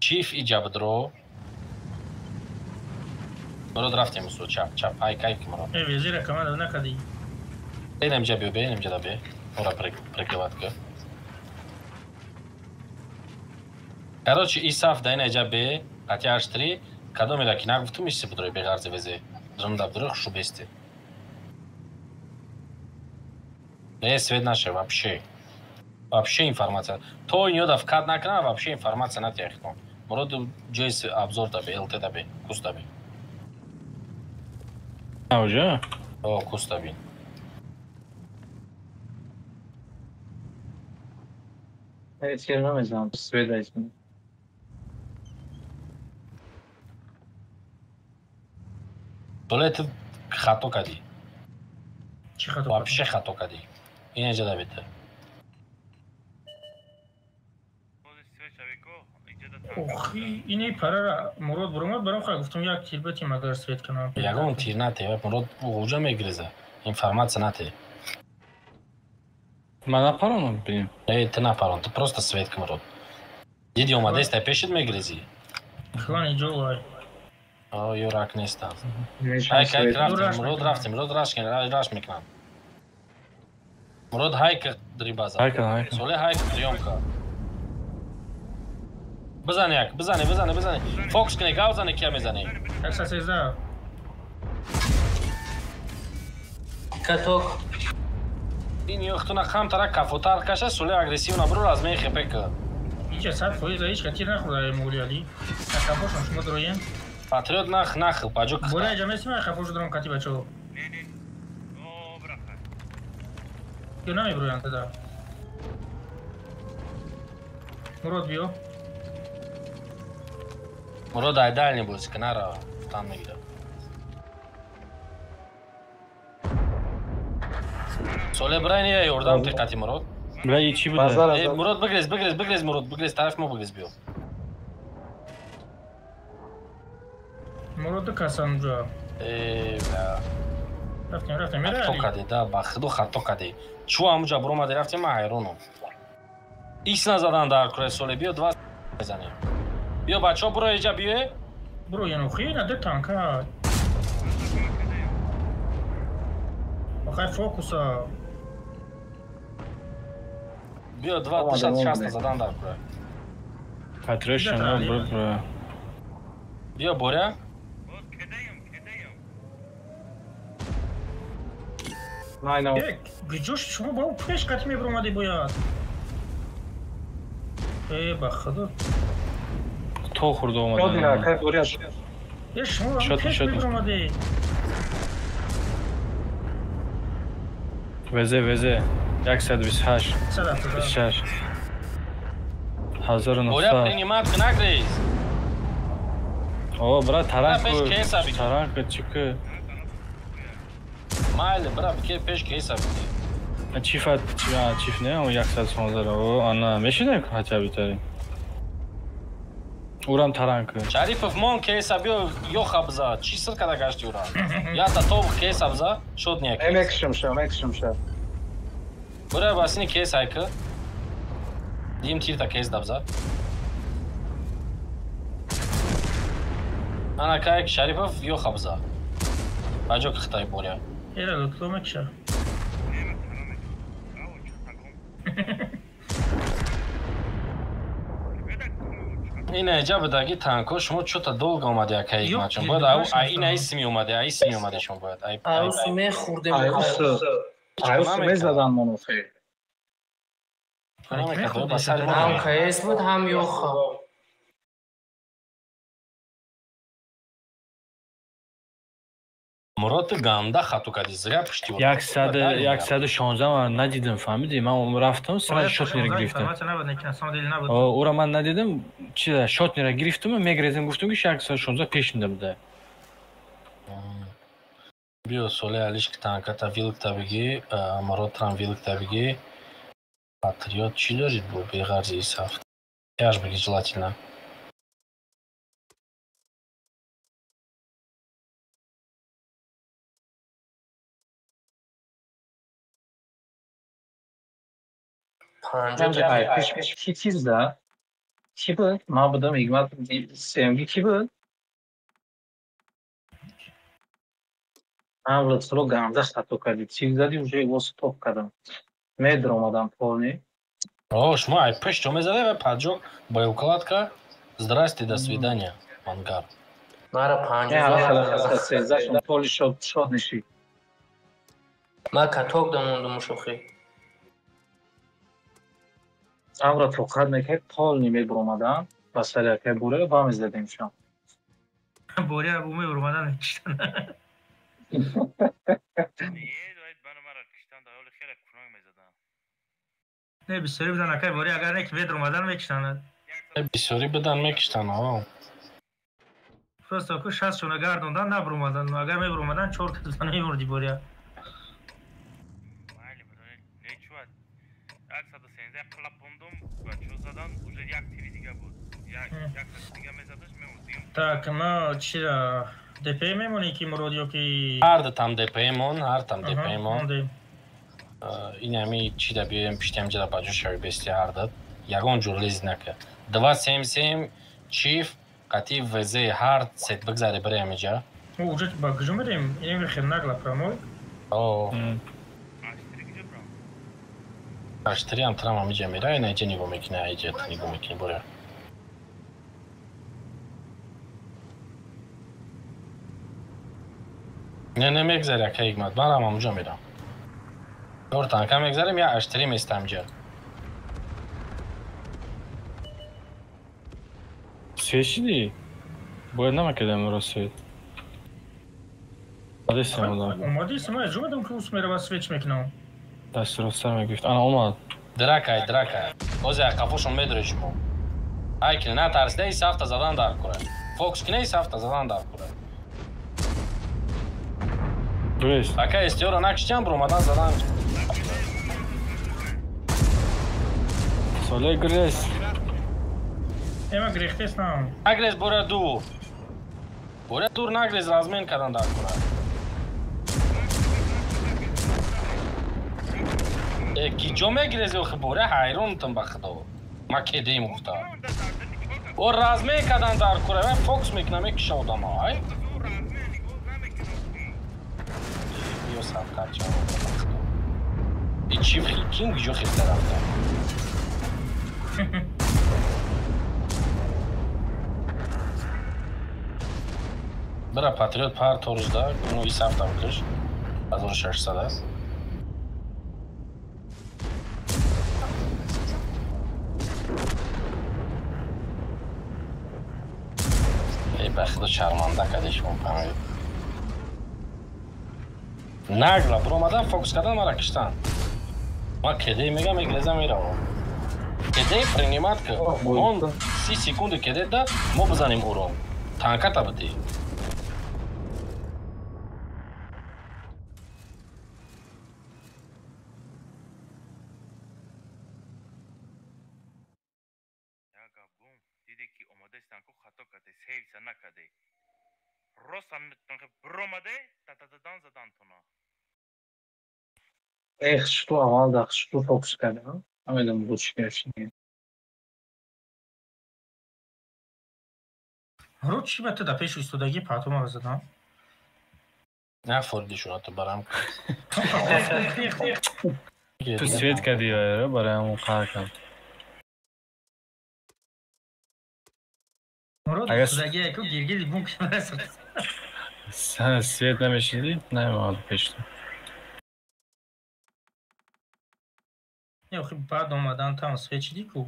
Чиф иҷа бадро. Мурод рафтем усу чап, ҳай мурод.
Везира команда накади.
Инҷа биё, инҷа да бе. Ора прикриватка. Короче, исаф да инҷа бе, қати H3, кадомеда ки нагуфтум иси будро беғарзи везе. Дрында будро хушу бести. Не свет наша вообще. Вообще информация. То ин ёда вкат накна, вообще информация натяхтон. Мурод ҷойси обзор да бе, ЛТ да бе, кус да бе.
Уже?
О, кус да бе.
Hiç gelmemezdim. Swede ismi.
Толе ту хато кади.
Чӣ хато?
Вообще хато кади. Ин инҷа да бета.
Охи, ини парара Мурод буромад барам хай гуфтам як тирбати магар свет канам.
Ягон тир нате, мурод уҷа мегиреза. Информация нате.
Ман напаронам бинем.
Ты напарон, ты просто светка, мурод. Диди омадест, тай пешит мегирези.
Хлани ҷолай.
О, ё рак нестам.
Мешан Swede.
Мурод рафтем, раш мекунам. Мурод хайка дрибаза.
Хайка.
Соле хайка приёмка. Бизани як, бизани. Фокус куни, гав зани, кия мезани.
113.
Каток.
Ин ёхтуна хам тара кафотар каша, соле агрессивна бро аз мехе пека.
Инҷа 100% ҳеҷ катир нахӯрда мули али. Кафошон шумо дороем.
Патриот нах, баҷо кахта.
Бора инҷа месима кафош дорам кати бачо. Ё намеброям тада. Мурод биё.
Мурод айдал не бози, канара там мегира. Соле брай не ёрдам тиқати Мурод.
Бля, чӣ буда?
Мурод бигрез, Мурод бигрез, тараф мо бигрез биё.
Муроду касан ҷо.
Бля.
Рафтем, мера али.
Хато каде, да, ба худо хато каде. Чӯ ҳамуҷа буромаде рафтем, ман ҳайронам. Ис назадан дар кураи соле, биё 2 мезанем. Биё бачаҳо буро иҷа биё.
Буро янохи наде танка. Охай фокуса.
Биё 260 задан дар кураи.
Патриошана бро.
Биё боря.
Найна.
Гиҷош шумо ба пеш қатӣ мебуромаде бояд. با خدا
تو خورده
شد
اومدن
اکای بوریا
یه شما
شد،
پیش
شد.
میبر اومده
وزه 128 26
بوریا
1900
принимать к нагрейс.
о брат
Бра, пеш
таранку
кейса бигир.
таранку чики
Майли, бра, бикер пеш кейса бигир.
чифат чиф не он 116 о ана мешине хотя бы тари урам таранку
Шарипов мон кейса био ё хабза. Чи сыр када гашти ура. Я та тоб кейса бза, шод не кейс.
емекшимша.
Буря басини кейс айкы. Дим тирта кейс дабза. Ана кайк Шарипов ё хабза. Баҷо кыхтай боря.
ایره لطلو مکشه
Ина ҷабадаги танко шумо чӯта долго омади акай
Ёп,
мачон.
ё,
Бояд
баш
ина исми омаде шумо бояд.
Айус мехурдем.
айус мезадан монуфе.
Ҳам КС буд, ҳам ёха.
Мурод ганда хату кади зря пушти.
116 ман надидим фаҳмидӣ ман рафтам сразу шотнера гирифтам
информация набуд на самом набуд
ура ман надидим чида шотнера гирифтам мегрезем гуфтам ки 116 пешинда буда
Био соли алишки танката вилк табиги, мурод трам вилк табиги. Патриот чи дорид бу беғарзи исафт. Яж биги желательно.
Пиш чизда. Чи буд? Ман будам Ҳикмат сеюмги ки буд? Ман лутфулло ганда хато кардӣ. Чиз зади уже его стоп кардам. Медр омадам полни.
О, шумо ай пешто мезаде ва паджок ба укладка. Здрасте, до свидания. Ангар.
Мара
Сезашон поли шод ниши.
ма каток дамондум шухи.
Амра тоқат мекард полни медр омадам. Ба сари акай буря ва мезадем шам.
بوریا بومی برمادن نکشتن نه بسیاری بدن اکای بوریا اگر نه که بید رمادن میکشتن
بسیاری بدن میکشتن
فرست اکو 60 شونه گردوندن نه برمادن اگر می برمادن 4 تا میمردی بوریا Так, ما چی را دپی میمونی که مرودیو که
هر там دپیمون هر там دپیمون این همی چی دا بیایم پیشتیم جدا باجو شوی بستی هردد یگان جور لیز نکه 277 چیف قطی وزه هر ست بگذاره برای همیجا
اوجا با گجو میریم اینیم بخیر نگلا پراموی
اشتری هم ترام همیجا میره این ایجا نیگو میکنه ایجا نیگو میکنه بره نه میگذاره که Ҳикмат من هم همونجا میرم دور تانکا میگذاریم یا اشتری میستم جا
سویشیدی؟ باید نمکدم را سوید آدیستم بودم
اومدی سما اجو بدم که اوس میره با سویچ میکنم
دست راستر میگفت آنا اومد
درکای اوزه کافوشون میداره شما های که نه ترسده ای سافت زدن در کوره فوکس کنه ای سافت زدن در کوره
درست
Пока истёра накшчан бромадан задан.
Соле грес.
Ема грехтес нам.
Агрес бора ду. Бора дур нагрез размен кардан дар кура. Ки ҷо мегирез ё бора ҳайронтам ба худо. Ма кедем гуфта. О размен кардан дар кура ва фокус мекунам мекиша одама, ай? И чиф хикин гжо хитарафта. Бара патриот пар торузда, ну и сафта букаш. 1600 аст. бахидо шарманда кардеш мефаҳмед нагла буромадан фокус кардан мара киштан ма кедей мегам як леза меравам кедей принимат ки он 30 секунди кедей да мо бизанем уро танката бити
Эх, что авалда, что фокус кардем. Амедам лучше, конечно, нет.
Рут чӣ ба ту да пеши истодагӣ патума задам?
нафурдишуна ту барам
ту свет кардӣ вайро барои ҳамон қаҳр кард
Мурод
Агар-
истодагӣ яку гиргири бум кишмарасад.
свет намешидӣ намемоад пешту
Охи баъд омадан там свет чидӣ ку?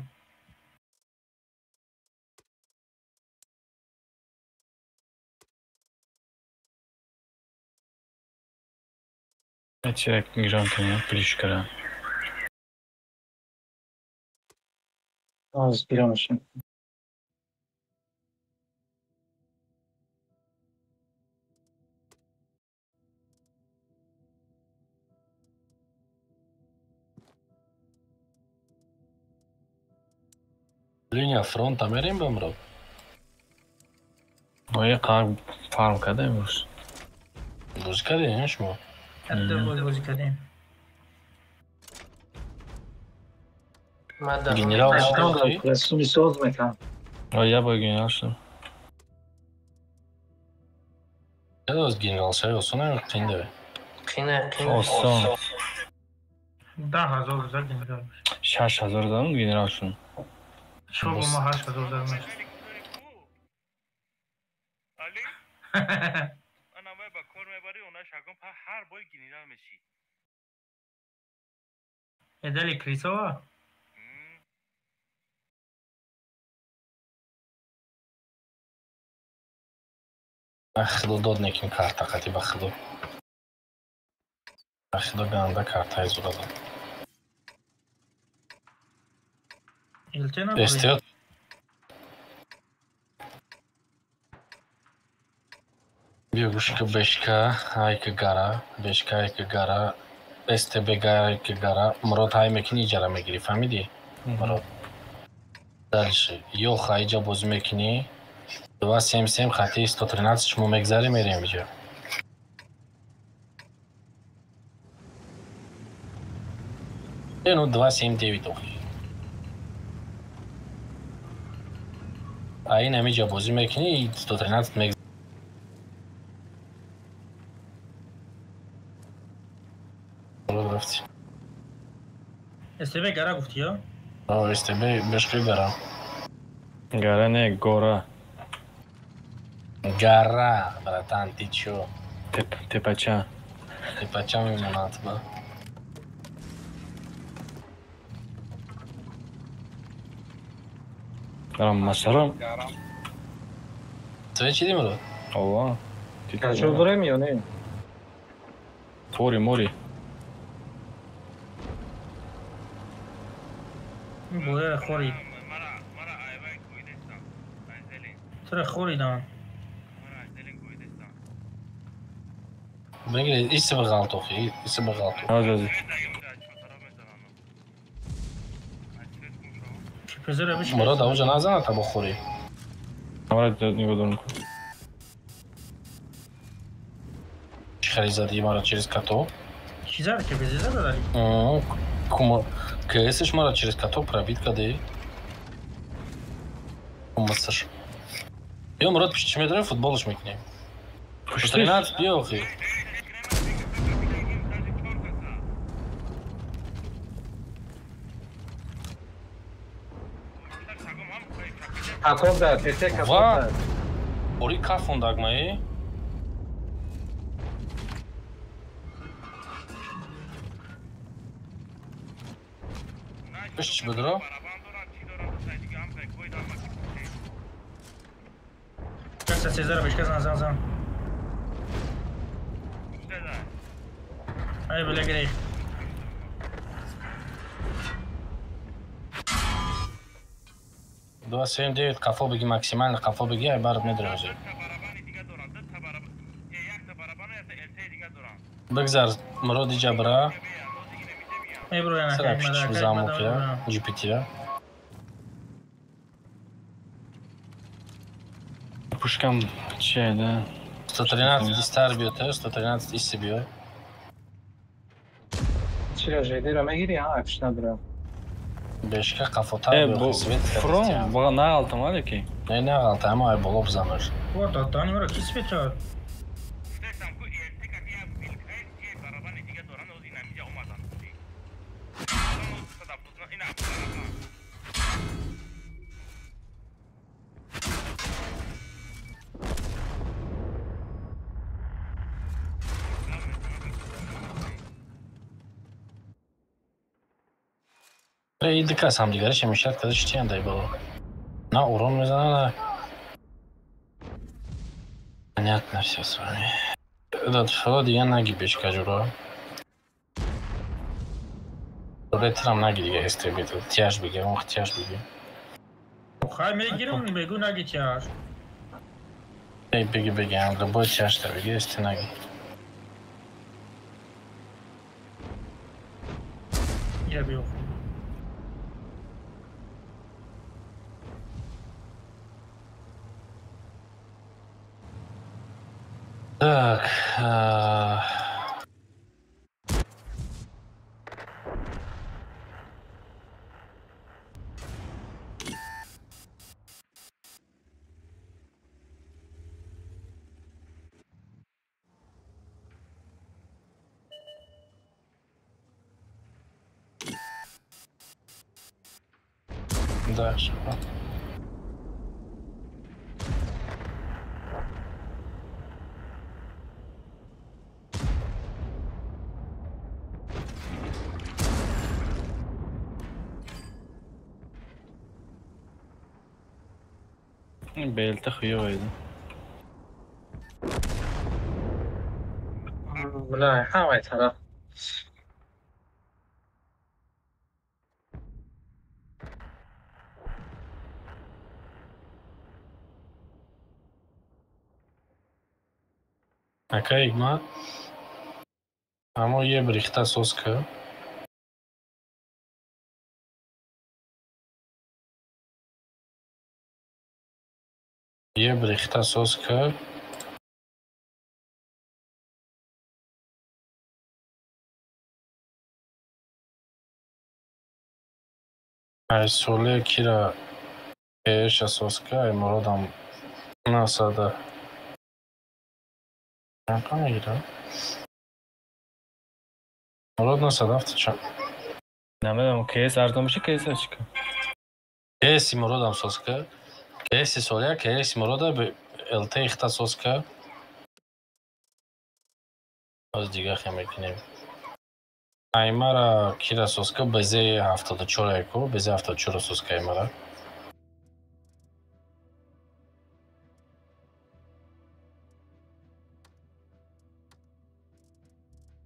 чирак мигрон кунем плюшкара
Az girmişim.
линия фронта мерем бамро
оя қаҳр фарм карда имрӯз
бозӣ кардем шумо
ҳатто бозӣ кардем.
генерал
Resul söz mekan.
я бо генерал шудам
ядоз генерал шави осон қин даве
осон
10,000 зар генерал.
6000 дадам генерал шудам
Шо бо ма 8,000 зар меш.
али анамай ба кор мебари она шагон па ҳар бой генерал меши
Эдали крисова?
худо дод неким карта қати ба худо ганда картаи зура дод
Илтена
эстиёт биё гӯшка бешка айка гара бешка айка гара стб айка гара мурод ҳай мекини иҷара мегирӣ фаҳмидӣ мурод дальше ё хаиҷа бозӣ мекунӣ 277 хати 113 шумо мегзарӣ мерем иҷо ну 279 охи айн ҳамиҷа бозӣ мекунӣ 113 мегзарӣ
СТБ гара гуфти ё?
СТБ бешқи гара
гара не гора
гара братан ти чё
тепача
тепача мемонад ба
дарам масарам
тве чӣ димурод
ова
Качо дорем ё не?
фори мори
Боя хорид.
мара айвай кӯйдестам айзелин
Чара хоридам?
мара айзелин кӯйдестам
бигир иси бигалту охи иси бигалту
азази
Пезера биш.
мурод авҷа назана та бухӯрӣ
камара нигоҳдор мекун
чӣ харизадӣ мара через катоб
Чизар ки безеза дадали?
ксш мара через катоб пробит кардӣ кумасаш ё мурод пишти чӣ медорем футболш мекунем 13 биё охи
Katob da, tete katob da.
ори кафондагмаи пиш чӣ будро
Каса 213 бешка зан. Ай, блядь.
279 қафо беги максимально қафо беги ай барат медре ҳозир. Бигзар Муроди Ҷабра. Сара пишчи замокира GPT-ра.
Пушкам чия, да.
113 стар биёта, 113 иси биё.
چرا جدی را میگیری ها افش ندارم
Бешка қафотар биё свет
Фром, бага наалтам алеки.
Не нағалта, ама ай боло бизанар.
Вот, Танюра, кисветча.
Иди-ка сам дигари мешать, когда чтен дай было. На урон мезана. Понятно все с вами. Этот флот я ноги бешка жура. Ретрам ноги дига истребит. Тяж биги, он тяж биги.
Хай мегирам бегу ноги тяж.
Эй, беги, он любой тяж-то биги, есть ноги.
Я бил.
Так, дальше.
Бельта хуёвая, да.
بله همه طرف
Ака Игмат. Амо е брихта соска. Е брихта соска. Ай соле кира эша соска, ай муродам насада. Какая игра? Мурод насада авточа.
Намедам кейс артамши кейс ачка.
Кейси муродам соска. Кейси соле, кейси мурода ЛТ ихта соска. Аз дига хемекинем. Аймара кира соска безе 74 еко, безе 74 соска аймара.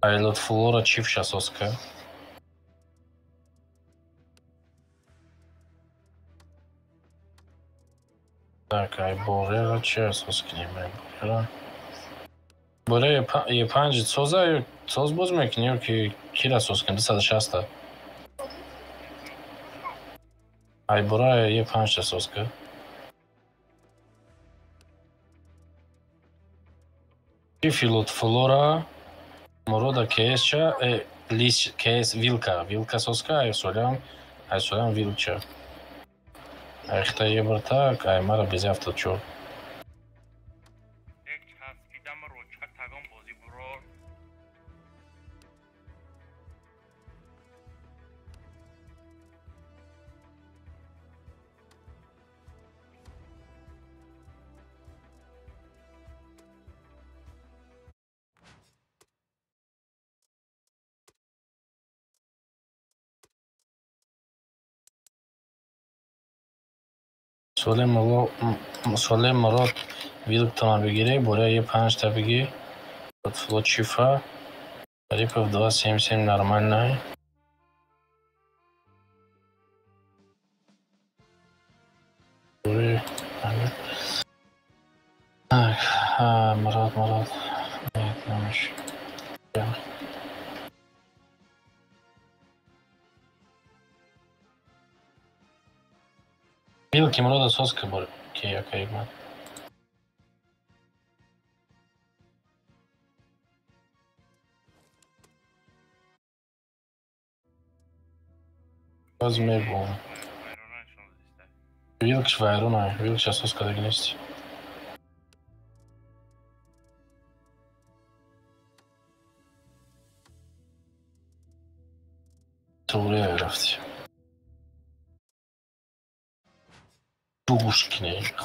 Айлот флора чивша соска. Так, ай борера че соска немай борера. Боре е панҷи соза, соз боз мекунӣ ки кира соскам 260. Ай бора е панҷта соска. Филот флора мурода кейсча лис кейс вилка соска ай солям вилча. Ай хта е бартак ай мара без авточор. سالم مراد ویلک تونن بگیره برای یه 5 تا بگی فلوت شیفا شریپوف 2 7 7 нормальная так مراد نمیشه ویلکی مراد اساس که بر که یکی من باز میبونم ویلکش وایرونه ویلکش اساس که دیگه نیستی توره رفتی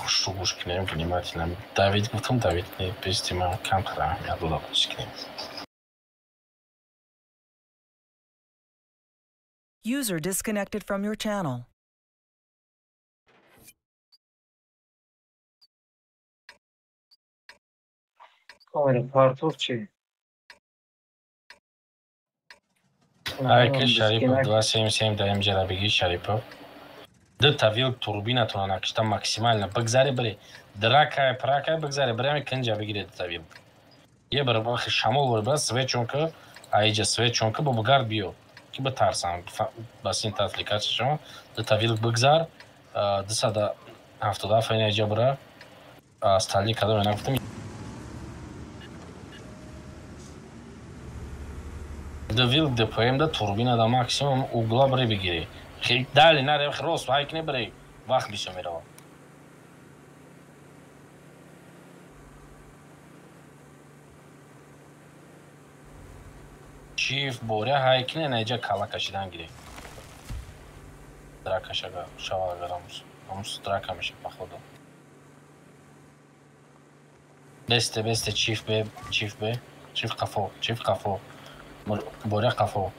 Шугушкине внимательно. Давид потом Давид не пестима кампра я буду пускать.
User disconnected from your channel.
Ой, партовчи.
Ай, Шарипов 277 даем Джарабиги Шарипов. Дата вилк турбинатона накишта максимально бгзаре бри дракай пракай бгзаре брами кинжа бигире дата вилк е бар бахи шамол бар бас свечонка айжа свечонка бо бгар био ки ба тарсам басин татликат шо дата вилк бгзар дсада автода файна жабра стали кадо нафтам да вилк да поем да турбина да максимум угла бри бигире دلی نره راست وایک نبری وقت بیشتر میره چیف بوره هایک نه اینجا کالا کشیدن گیری دراکشگا شوالا گراموس امروز دراکا میشه پخودم بسته چیف قفو بوره قفو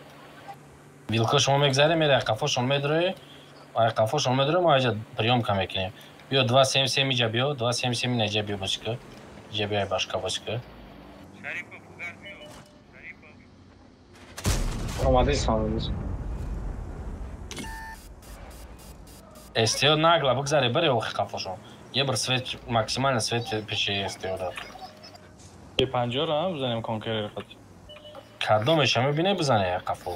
ویلکو شما میگذاره میره قفاشون میدره قفاشون میدره ما اینجا پریومکا میکنیم بیا 277 اینجا بیا 277 اینجا بیا باشکه اینجا بیای باشکا باشکه
اومده ساموز
استیو ناگلا بگذاره بره اوخی قفاشون یه بر سویت ماکسیمال سویت پیشه استیو دار
یه 50 را بزنیم کنکرر خود
کدومش هم ببینه بزنه قفو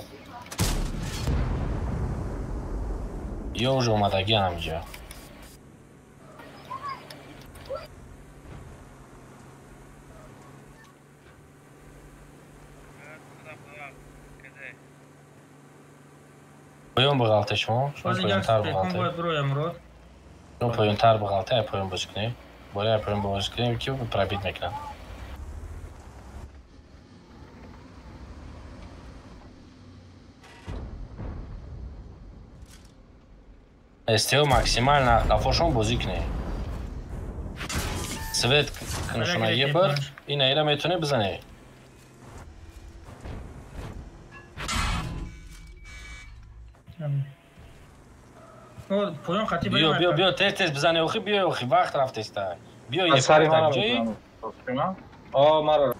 یا уже اومدگی هم اینجا پایون بغالته شما پایون تر بغالته شما پایون تر بغالته پایون باشکنی بالا پایون باشکنی که پرابید میکنم استیو максимально قفاشون بازی کنه سویت کنشونه یه بر این ایره میتونه بزنه بیا تست بزنه اوخی بیا اوخی وقت رفته است بیا یه فرق جایی
مرا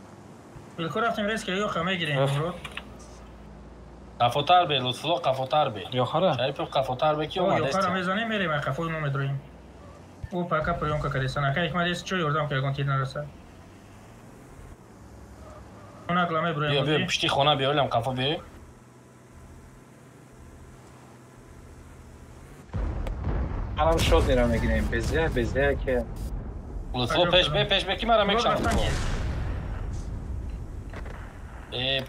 بالکل رفتیم ریس که یو خمه گیریم
قفوتر به لطفا قفوتر به
یا خره
شریف قفوتر به کی اومده است
یا خره میزنیم میریم قفوی ما میدریم او پاکا پریوم که کردیستن که یک مریض چوی اردام که اگون تیر نرسد اونا کلامه برویم
بیا پشتی خونه بیاریم قفو بیا
الان شد میرم میگیریم بزیه که
لطفا پیش به کی مرا میکشم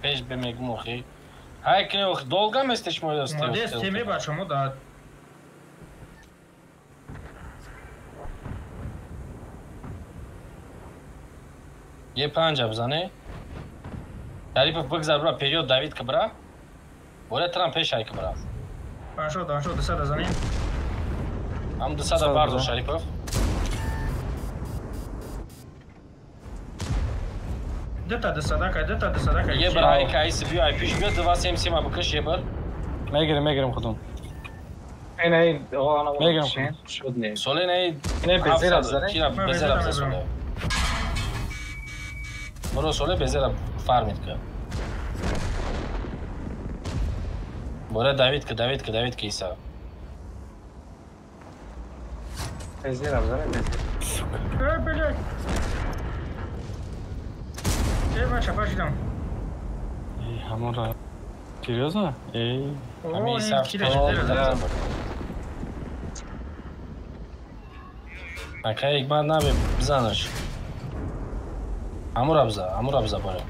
پیش به میگم اوخی های که اوخ долго местиш моя стил
молодец теме бачому да
یه 5 بزنه شریف بگذار برا پریود داوید که برا بوره ترام پیش های که برا
دانشو دسته دزنیم
هم دسته باردو شریف
دتا دسته
یه برای که ایسی بیو ای پیش بیاد 277 بکش یه بر
میگیریم خودم
اینه آقا
بگم.
انا شد نه
سوله نه
اینه بزیر از زنه
کیرا بزیر از سوله برو سوله بزیر فارمیت که برو داوید که ایسا
بزیر از زنه بزیر
بله من چپا شدم
همون را سیریوزا؟
همه ایسا اکا یک بعد نبی بزنش امور ابزا باره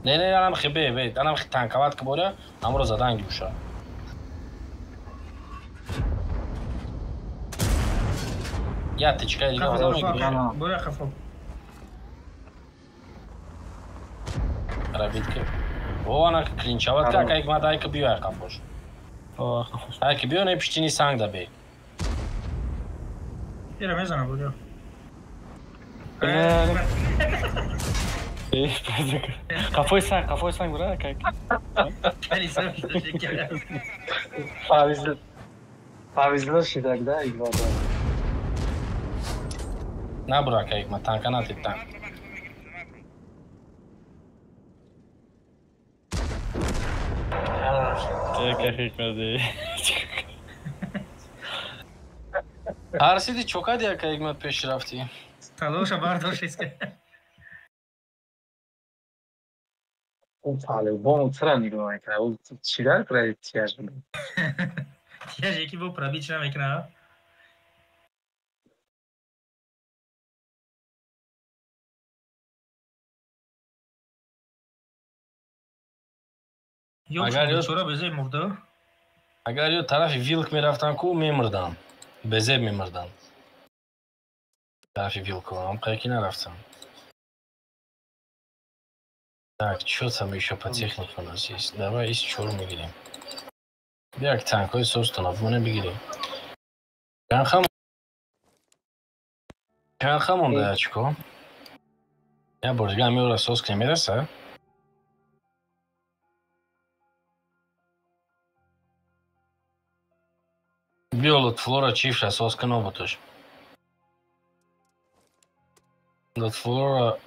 نه الان خیبه بید الان خی تنکوات که باره امور زدن گوشه یا تیچکای دیگه آدم میگیره
بره خفا
رابید که او انا کلینچاوات که اکا یک بعد های که بیو های خفاش های که بیو نه پشتینی سنگ دا بی
یه را میزنم بودو
کافوی سنگ برای که
خیلی سفت شکر
فاویزلا شدک ده ایک بار
نه برو اکا یک ما تنکا نه تیب تنک
که حکمتی
هرسیدی چوکا دیا که یک ما پیش رفتی
تلاشا برداشت ایست که
اون طالبان چرا نگاه میکنه اون چیکار کرده تیاج
تیاج یکی با پرابی چرا میکنه
اگر
چرا بزه مرده
اگر یه طرف ویلک میرفتن کو میمردن بزه میمردن طرف ویلک هم قیقی نرفتن Так, что там еще по технике у нас есть? Давай из чего мы гирим. Бяк танкой собственно в мене бигирим. Kanxam da açko. Ya borga mi ora sos kremerasa. Biolot flora çiftşa sos kanobotoş. Dot flora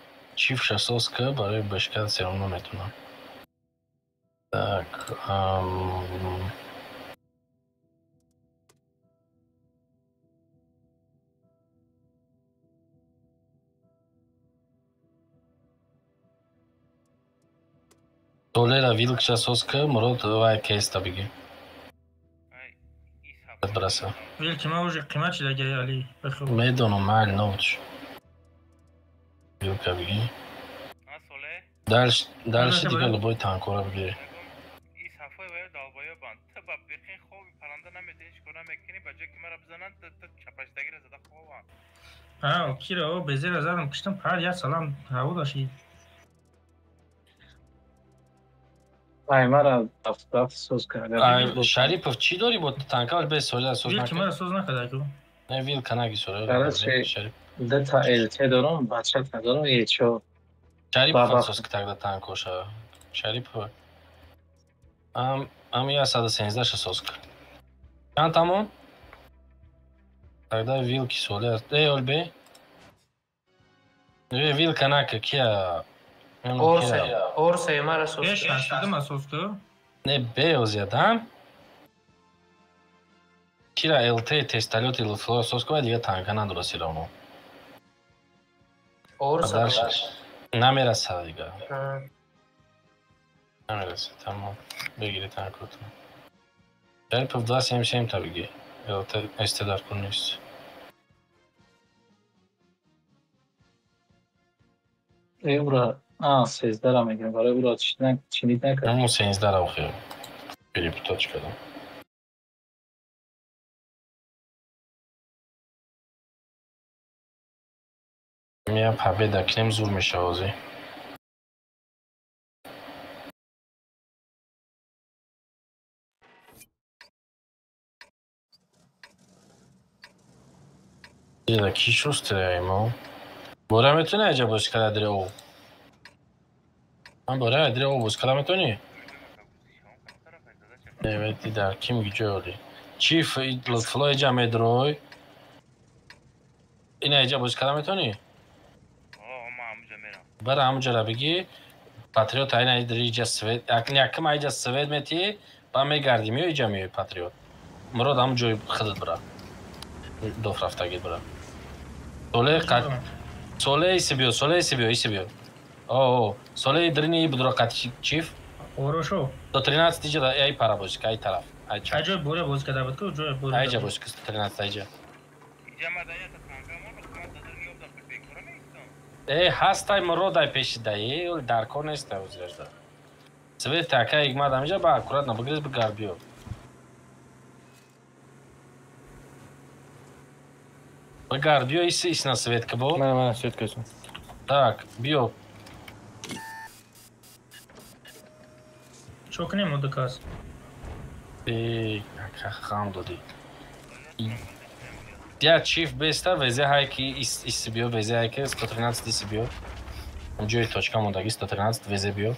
чивша соска برای башка все равно метуна. Так, Толера вилкша соска мурод вай кейс табиги. Браса.
ویلکی ما уже قیمت شده گه علی بخوب
میدونم مال نوچ. ویلکا بگی. دلش دیگه لبای تانکورا بگیری.
این صفای باید دالبایا باند. تو با بخین خوبی پرنده نمیده هیچ کنه میکنی بجای که مرا بزنن تو چپشتگی را زده خوبان.
کی را به زیر زدم کشتم پر یه سلام هوا داشتی
مرا رفت سوز کرده
شریف چی داری با تانکال به سوزه سوز
ویلکی
نکن؟
مرا سوز نکده اگه
نه ویلکا نگی
برای
سوزه
چه ده تا الته دارم بچه ندارم یه چو
شریف
Baba.
خواست سوز که تاگده تانکوشه شریف ام я 113 соска. Чан тамо? Тогда вилки соли. Олбе. Вилка нака кия.
орсе мара
یه
сос
شنسیده ما سوز که
Не беоз ядам. Кира ЛТ тесталет или флора соска ва дига танка надора си равно.
орсе
Намераса дига. Намераса, тамо. Бегири танкото. Шарипов 277 табиги. ЛТ استعداد کن نیست.
او را 13 را میگم برای او را چینید نکرد
همون 13 را بخیر. بری بتاچ کردم. میام پبه دکنیم زور میشه آزی. یه کی شست ایمو. بورا میتونه اجا باش کلا دره او. من بورا دره او باش کلا میتونی. Evet دیدار kim gücü oldu. چیف لطفلای جمع دروی این اینجا باز کدام میتونی؟ برای همونجا را بگی پاتریوت این اینجا اینجا سوید یکم اینجا سوید میتی با میگردی میو اینجا میو پاتریوت مراد همونجا خودت برا دو رفتگی برا سوله ایسی بیو اوه سوله درینی بدرو قد چیف
Хорошо.
до 13 иджа да ай пара бош кай тараф ай ча
Аҷо бура боз када буд ку ҷо бура.
ай ҷа бош кис 13 иджа ҳастай муродай пешидаи ӯ дар кор неста ӯзяжда свет така игмад амиҷа ба аккуратно бигрез бигар биё бигар биё исна светка бо
мана светка сум
так биё
Чокне мудакас.
хам доди я чиф беста везе хайки иси биё везе хайки 113 иси биё ҳамҷои точка мондаги 113 везе биё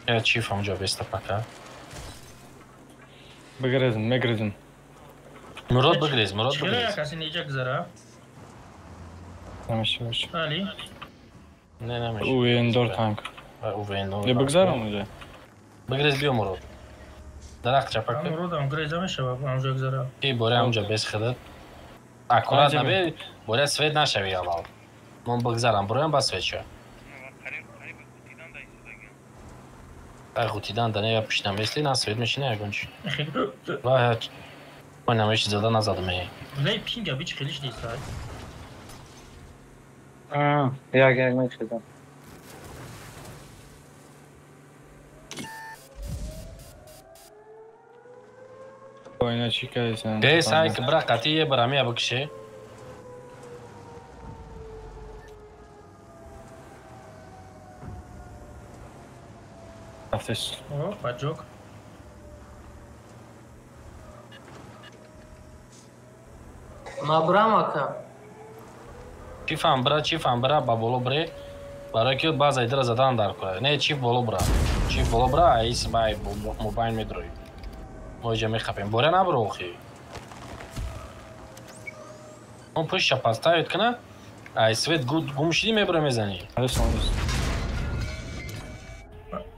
я чиф ҳамҷо беста пака
мегрезм
мурод бигрез мурод
Чира
бигрез
якаси неҷа гузара.
намешаваш
Али.
не намеш
увендор танк я бигзарам уҷа
бигрез биё мурод дарахт чапак
Муродам греза мешава амҷа гузара.
и боре ҳамҷо бес хидат аккурат набе боре свет нашави аввал мон бигзарам буроям ба свет шо ғутидан да нея пишта месли на свет мешина ягончи ва ой намеши зада назадаме
Лей пинга бич хелиш дисай.
як мешидам
иначе кайсан
бес ҳайки бира қатъи е бирамия бикише
рафтеш
О, паҷок.
Мабрам ака.
чифам бира ба боло бире барои ки баъза идира задан дар кура не чиф боло бира аис бай мобайн медрои мо иҷа мехапем боре набиро охи он пушша пастаёд кана ай свет гум шидӣ мебиро мезанӣ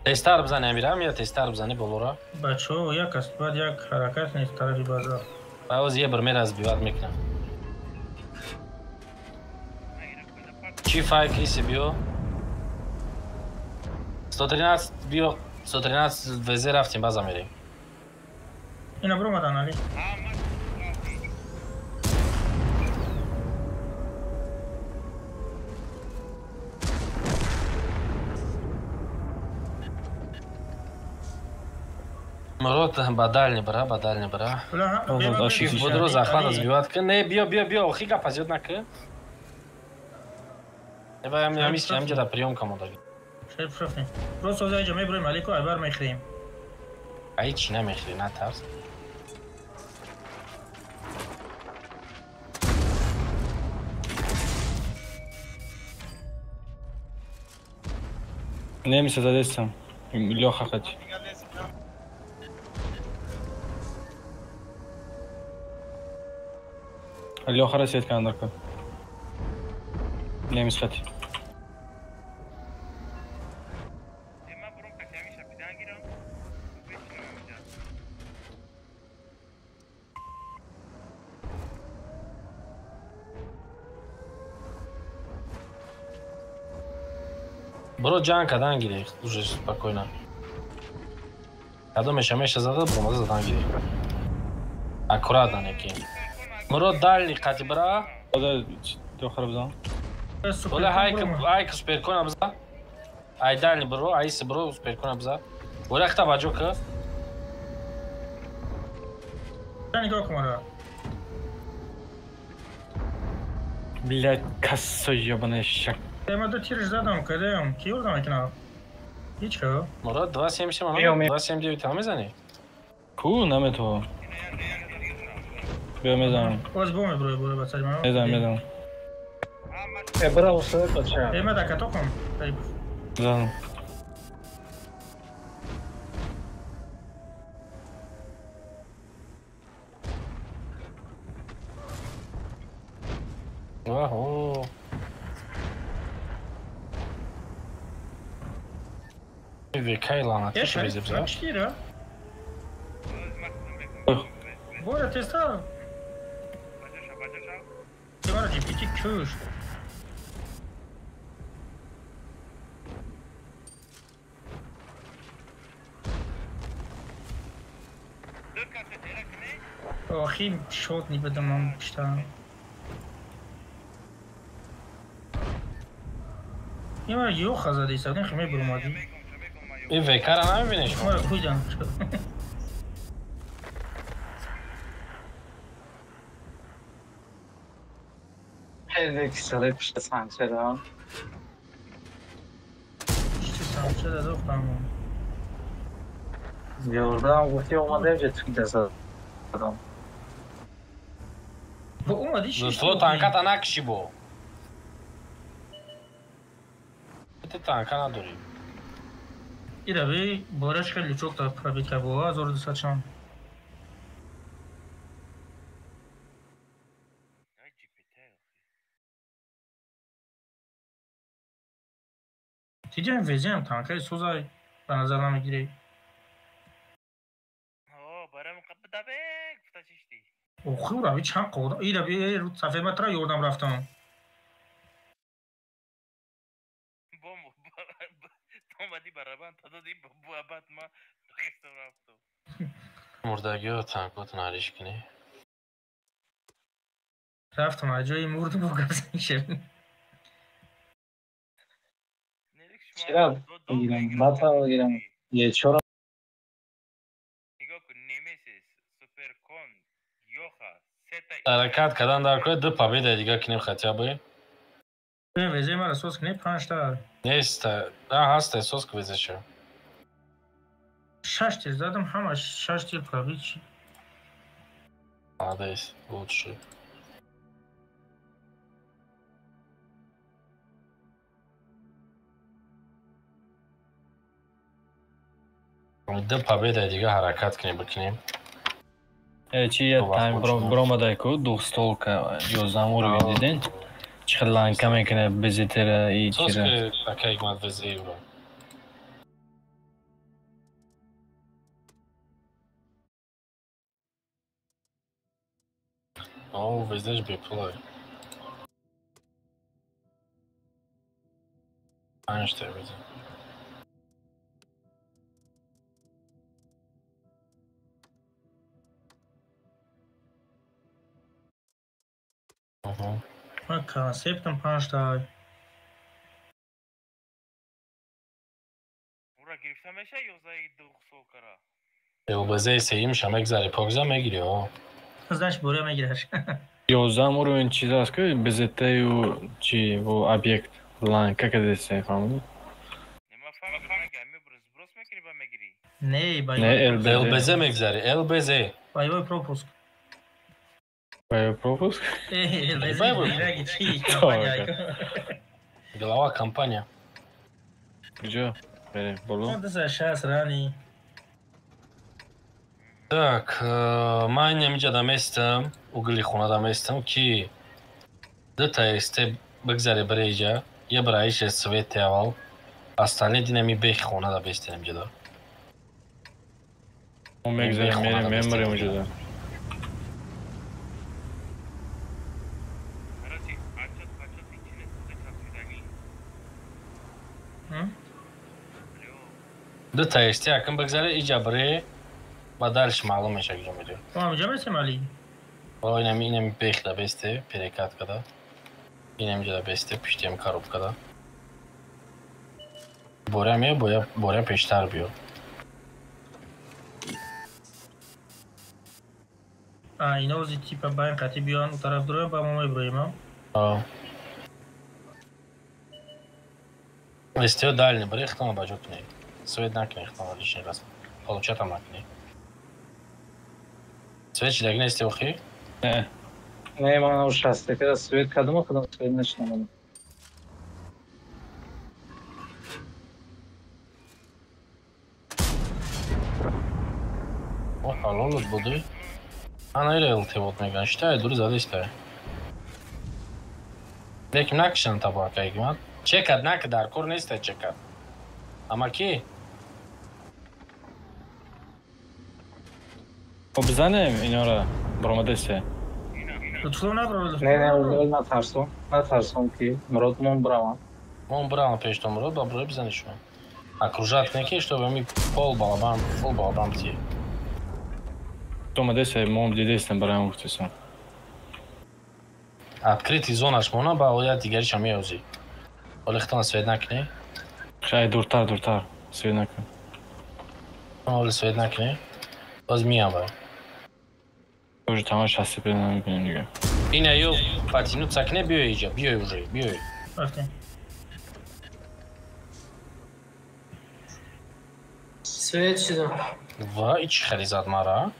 тестар бизани амирам я тестар бизани болора
Бачо якас баъд як ҳаракат нест тарафи базар.
баъоз е бир мера збиват мекунам чӣ файк иси биё 113 биё 113 везе рафтим база мерем
Ина биромадан али.
мурод ба дальни бира чиф будро захвата збиват кун не биё охи гапа зиёд накун ҳамҷада приёмка мондаги
Шеф шофи. Просто озаҷа мебурем алико айбар мехрем.
ай чӣ намехӯри натарс
немиса задестам лёха хати лёха расетка андака немис хати
бро ҷанг кадан гирӣ уже спокойно кадом меша зада бромада задан гирӣ аккурат анеки мурод дали қати бира
дохара бизан
бола ҳайки суперкона биза ай дали бро айси бро суперкона биза бола хта баҷока
Нигоҳ кун мара.
блядь кассо ёбаная шак
Я до тириш задам, кадаем. Ки ёрдам мекунам? Ҳичко?
мурод 279 ҳам мезанӣ
ку наметавонам биё мезанам
Боз бо мебурӯи бура ба сари ман.
мезанам
бира усоид бача
Ема да катокам.
занам
واو ویکای لعنتی چی بیزیم
چیه؟ برو تستا. چه برای جی پی تی کش؟ آخی شد نیبدم من بشتم. یه من یو خزاده ایست این خیمه برمادی.
این ویکا را نمیبینیش
ما را کویدم شد.
یک ساله پشت سانچه دارم.
پشت سانچه دارم.
یوردم گفتی اومده اینجا توی دست دادم.
با اومدی شیش
تو تانکا تا نکشی بو. تو تانکا نداری.
ایره بی بارش خیلی چوک تا پرابیت که بوها 1200 شان. تیجه این ویزی هم تانکای سوزای به نظر نمیگیری. اوخی او روی چند قوضا ایره بی رو صفحه متر یوردم رفتم.
اومدی برابر تا دادی بعد ما رفتم
مردگی و تانکات ناریش کنی
رفتم اجایی مرد بگرزن شد
چرا بگیرم؟ باتا بگیرم یه چورا
نگاه کن نیمیسیس سوپرکون یوخا
حرکت کردن در کنه دو پابیده دیگه کنیم خطیه بایی
این ویزه من سوز کنی 5 تا
نیست نه هست احساس که ویزه شو
6 تیر زدم همش 6 تیر پرابیت چی
آده ایست بود شد دو پابیده دیگه حرکت کنیم بکنیم
چی یه تایم برامده که دو ستولکا 11 уровень دیدین چقدر لانکا میکنه بزیتر ای
سوز
چیره
که اکه ایگمت ویزه ای برو اوه ویزهش بیپلای 5 تا ویزه
من کانسپتم 5 تا
اورا گرفتم میشه 11 دو سوکرا
البازه سیم شما گذاری پاگزا میگیری ها
ازش بوره میگیرش
11 уровень چیز هست که بزیته و چی و объект لانکا که دسته فهمیدی؟
نما فهم گمی بروس میکنی با میگیری
نه بای
نه
البازه میگذاری البازه
بای پروپوز
بای پروپوز
البازه میگی چی
گلاوا кампания
کجا؟ بریم болу
دست شاس رانی
Так, من اینجا دم استم اوگلی خونه دم استم کی دو تا است بگذاری برای اینجا یه برایش سویت اول استانی دینمی بیخ خونه دا بیستیم اینجا دا
اون میگذاریم میریم میماریم اونجا دا
دو تا استی اکن بگذاری اینجا برای و دارش معلوم میشه کجا میره
تو هم اینجا میسیم علی
اینمی بیخ دا بیسته پیرکات کدا اینم اینجا دا بیسته پشتیم کاروب کدا بورم پیشتر بیو
اینا وزی تیپ باین قطعی بیان و طرف دارم با ما ابراهیم
استیو дальний бери хтона бажокни свет накни хтона лишний раз получат там накни свет чилегне استیو خی
نه
نه من اون شسته که سویت کدوم خودم سویت نشنم
о халол буди ana ile lt вот меган считай дур зада истай بکم نکشن تبا که ایگمات چکد نکد در کور نیسته چکد اما کی؟
خب بزنیم اینا را برامده سه
لطفا نبرو
نه نترسم که مراد من برام
من برام پیش تو مراد با برای بزنیشون окружать некий, чтобы мы фул балабан бти.
Тома десе мом дедестен барам ухтесон.
Открытый зонаш мона ба оя дигар шамиози. Олехтан свет накне.
Шай дуртар свет накне.
Оли свет накне. Боз миям ба.
Уже тамаш ҳасти педа намекунем дига.
Ина ё патину цакне биё иҷа, биё уже, биё.
Окей.
Свет чидам.
Ва ич харизат мара.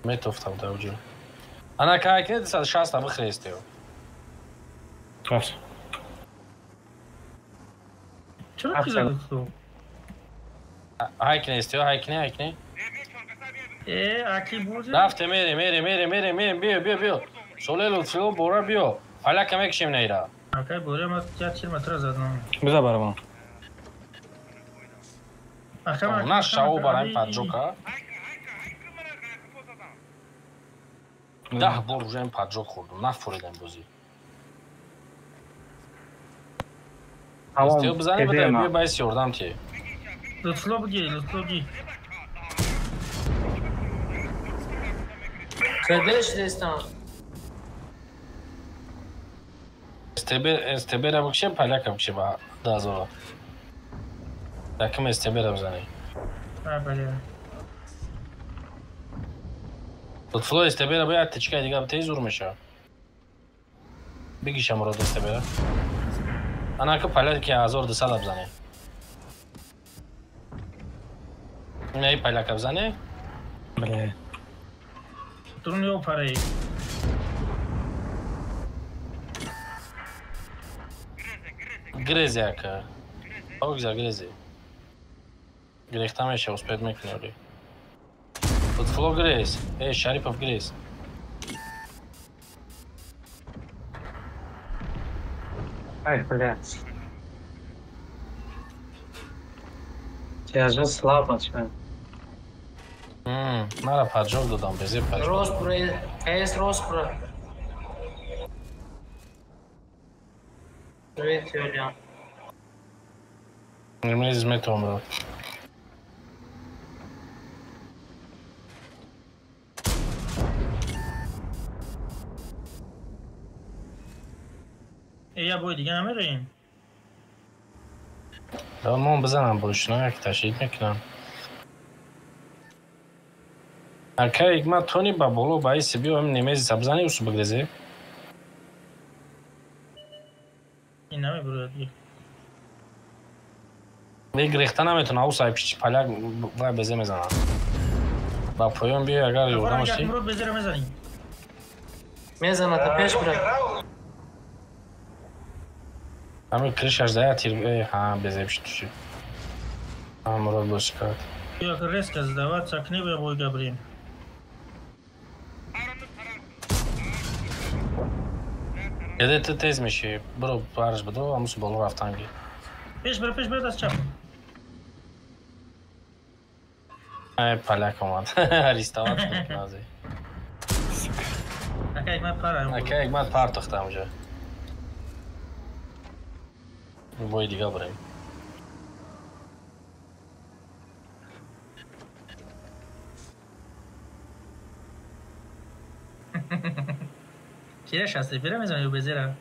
Метофтав да уҷа. Ана кайке 260 бихрестиё.
Рафт.
چرا کی زدی تو؟
Хайкне истиё, хайкне.
اکی بوده؟
Рафте мере, биё. Соле лутфило бора биё. Ҳала камек шим нейра.
اکی بوده ما 4 метра زدم.
Биза барам.
Наш шау барам паджока. 10 бор уже им паджок хурдум, нафуридам бози. Истиё бизани буда биё байс ёрдам ти.
لطفا بگی
Кадеш дестан.
Стебера букше паляка букше ба дазора. Таким стебера бзани.
بله
Лутфло стебера бая тичка дига тез урмеша. Бигиша мурод стебера. Анака паляки азор десала бзани. Не паляка бзани.
Бля.
تون یو پره
Грезяка. Ох, за грези. Грех там еще успеет мекнули. Тут фло грез. Шарипов грез.
Ай, блядь. Я же слабо, чё.
Мара паджок додам, безе паджок.
Роспура, эс роспура. Свет ёлям.
Мне изметом, брат.
یا باید دیگه نمیریم
Да, мон бизанам бошина, як ташид мекунам. Ака игма тони ба боло ба иси биё ҳам немези сабзани усу бигрезе.
این نمیبرد دیگه
Вег рехта наметуна ус айпичи паляк вай безе мезанам. Ба поён биё агар ёрдам
یک
ши.
مرود بزیره میزنیم
Мезана та пеш бра.
Ами кришаш да я тир безе пиштуши. Мурод бошикат.
یا که ریسک از دوات سکنی بیا باید گبریم
Еде ты тез меши, бро параш бедо, амусу боло рафтанги.
پیش بره دست چپ
Паляк омад. Арестоват нази.
اکا یک من پره
Ака игмат пар тохтам уҷа. Бои дига бурем.
چیرش هستی بیره میزنی و بزیره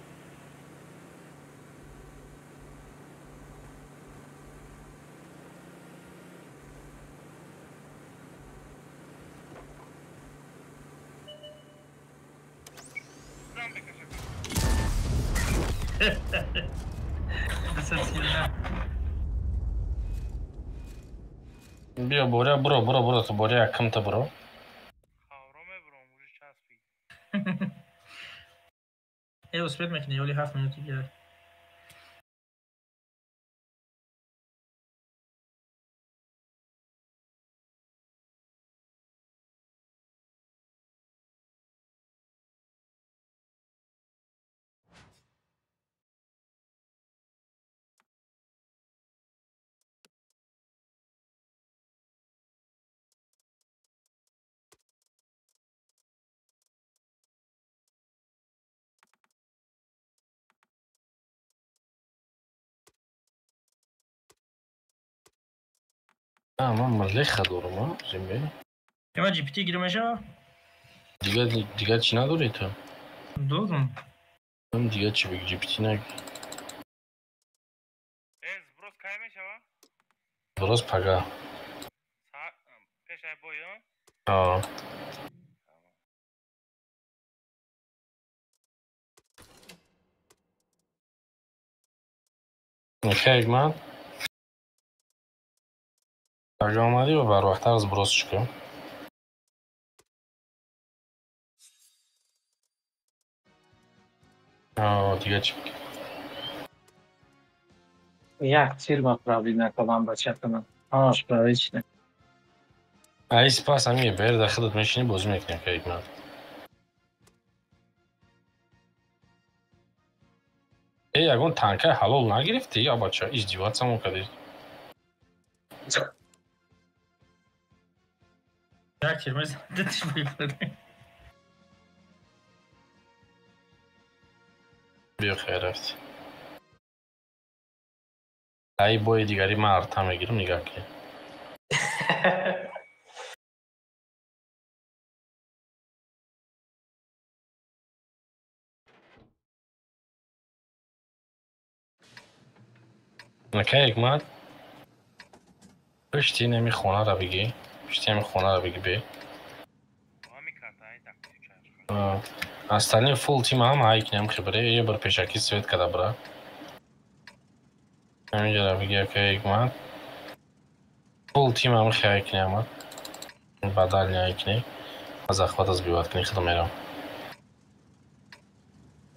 Биё боря, бро, ту боря акамта бро.
ای اسپید میکنی ولی 7 منوتی گرد
من ملخ دارم زمین.
من جی پی تی گیرم میشه؟
دیگه چی نداری تو؟
دارم.
من دیگه چی بگی جی پی تی نگی.
بروز کای میشه؟
درست پگاه.
پیش ای بویون؟
آه. اوکی من. پگاه آمدی و بر وقت از بروز چکم. دیگه چی بگی؟
یک تیر ما پرابلی نکنم بچه کنم. آنش پرابلی چی نه.
ای سپاس همیه بیر در خودت میشینی بازی میکنیم که یک من. یگون تنکه حلال نگرفتی یا بچه ازدیوات سمون کردی؟
یک چیز دتش بیفته.
بیا خیر رفتی. ای بای دیگری من ارتا میگیرم نگاه که. نکه حکمت پشتی نمی خونه را بگی پشتی نمی خونه را بگی بی استانی فول تیم هم هایک نیم خبره یه بر پیشکی سوید کده برا همینجا را بگی که حکمت فول تیم هم خیایک نیم بدل نیایک نیم از اخوات از بیواد کنی خدا میرم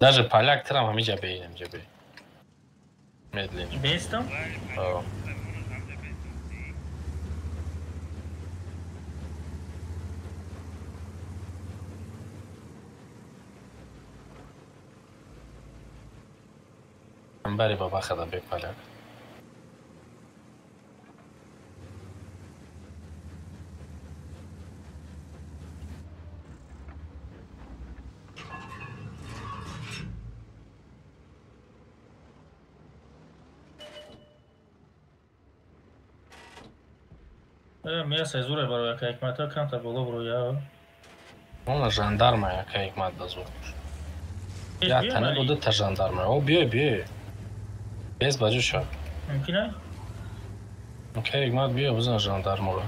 даже поляк ترم همینجا بینم جا بی медленнее.
Бестом?
بری بابا خدا بپلک.
Мия се зуре баро яка икмата канта боло бро я.
Она жандарма яка икмат да зур. Я тане буде та жандарма. О бие. Без бажуша.
Мумкин ай?
Окей, икмат бие бузан жандарма ро.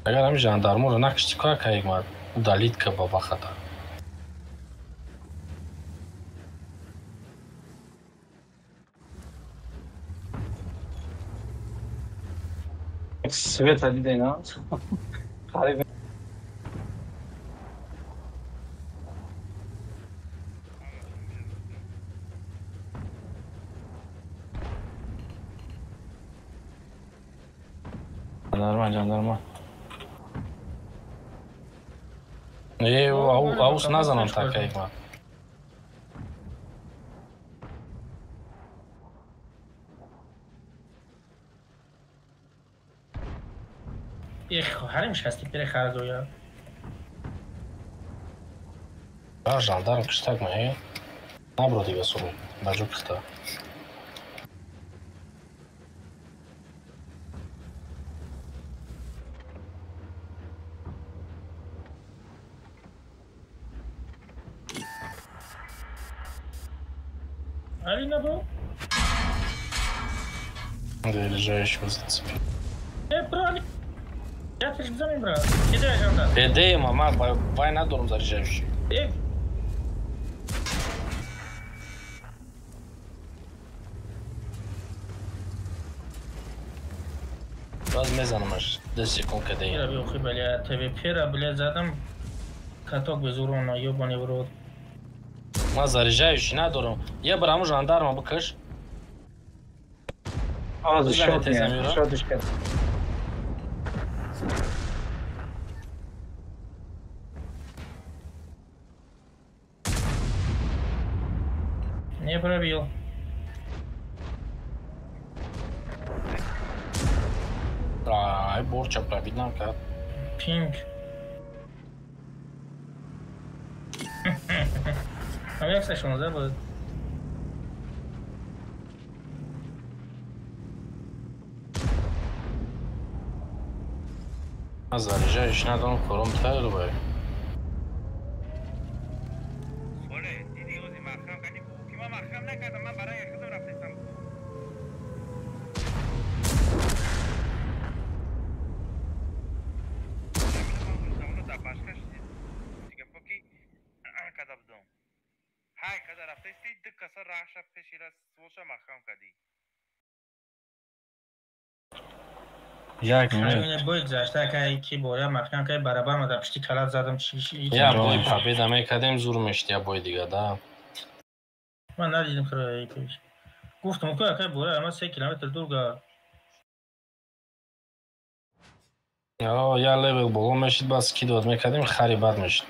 Агар ҳам жандарма ро накшти ка яка икмат удалит ка баба хата.
Света دیدین خریب
Jandarma. Avus nazanam taka икмат.
خواهرمش هستی پیر خردویا.
Жандарм кыштак май. Набро дига су. Бажу кыхта.
Алина бро?
Заряжающий зацепил.
Брали. Я фиш бзами бра. Иди жандар.
Беде мама, бай надорм заряжающий. باز میزنمش 10 سکند که دیگه
بیا خیلی بله تبی پیرا بله زدم کاتوک به زورون یا بانی برود
من заряжающий ندارم یه برامو ژاندارم بکش
شادش کرد
не пробил.
Ай, борча пробить нам как.
Пинг. А я, кстати, он забыл.
از زریجهش ندارم کارم تایل باید
سوله دیدی اوزی مخم کنی که من مخم نکردم من برای خودم رفتم زمانو در باشکش دیگه پاکی کده بدم های کده رفته استی دک کسا راشه پیشی را سوشه مخم کدی
یک منت
همین باید گذشته که کی باید مخکن که برابر ما در پشتی کلت زدم چی
یا بای پابیدا میکردیم زور میشتی یا بای دیگه دا
من ندیدم خیلی پیش گفتم که باید اما 3 کیلومتر دور گرد
یا لیول بالا میشید باز کی داد میکردیم خری بد میشد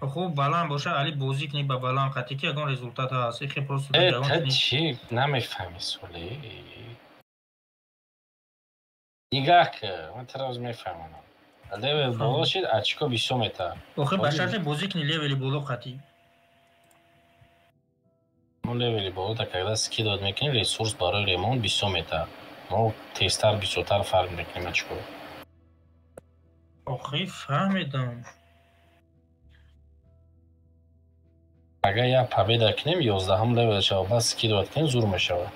خوب بلند باشه علی بازی کنی با بلند قطعی که اگه رزولتات هست این خیلی پروست
اه چی نمیفهمی سولی نگاه که من تراز میفهمم لیول بالا شد اچکا 20 متر
آخه بشرط بازی کنی لیولی بالا قطعی
اون لیولی بالا تا когда سکی داد میکنیم ریسورس برای ریمون 20 متر ما تستر 20 تر فرق میکنیم اچکا
آخه فهمیدم
اگر یا پابیدا کنیم 11 هم لیول شد باز سکی داد کنیم زور میشود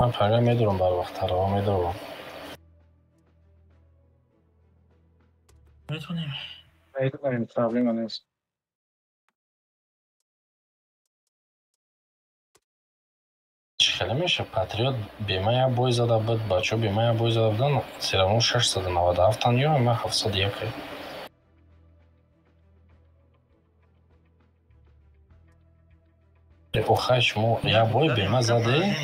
من فقط میدونم بر وقت ترها میدونم
میتونیم
میدونم پرابلم نیست
خیلی میشه پاتریوت بیمه یا بوی زده بود بچه بیمه یا بوی زده بودن سیرمون 697 تن یا من 701 اوخه شما یا بوی بیمه زده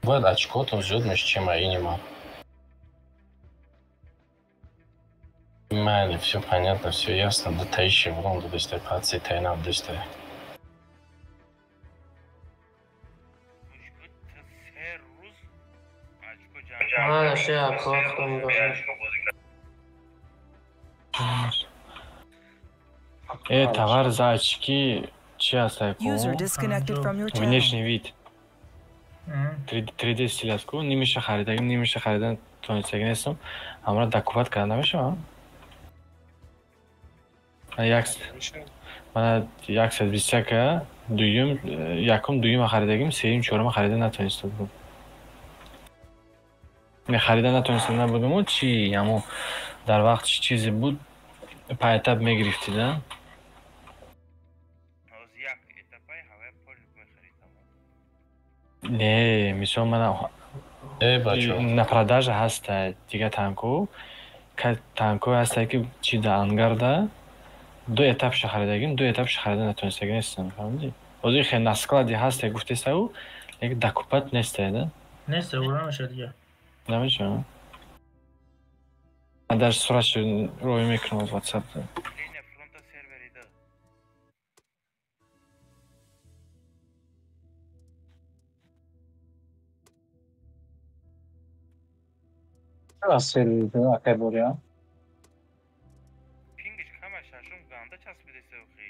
باید очкотون زیاد میشه чем اینی ما Мали, все понятно, все ясно. Да таищи в Лонду, да сте паци, тайна, да сте.
ها شیا کاختم
товар за очки чи астайку
User disconnected from your channel.
внешний вид 3D стиляску немиша харидагим немиша харидан тонистагим нестам амра докупат карда намешавам мана 121 дуюм якум дуюма харидагим сеюм чорама харида натониста будум харида натониста набудуму чи яму дар вақт чизе буд пайтаб мегирифти да не мисол мана на продажа ҳаста дига танку ҳаста ки чи да ангарда 2 этапша харидагим 2 этапша харида натонистаги нестам фаҳмидӣ ҳозир хе на склади ҳаста гуфтесау лекин докупат нестай да
нестай урамаша дига
намешавам ман дар суратшо роҳӣ мекунам аз ватсап
Asıl akay buraya.
Pingish kama shashum ganda chasbidese uxi.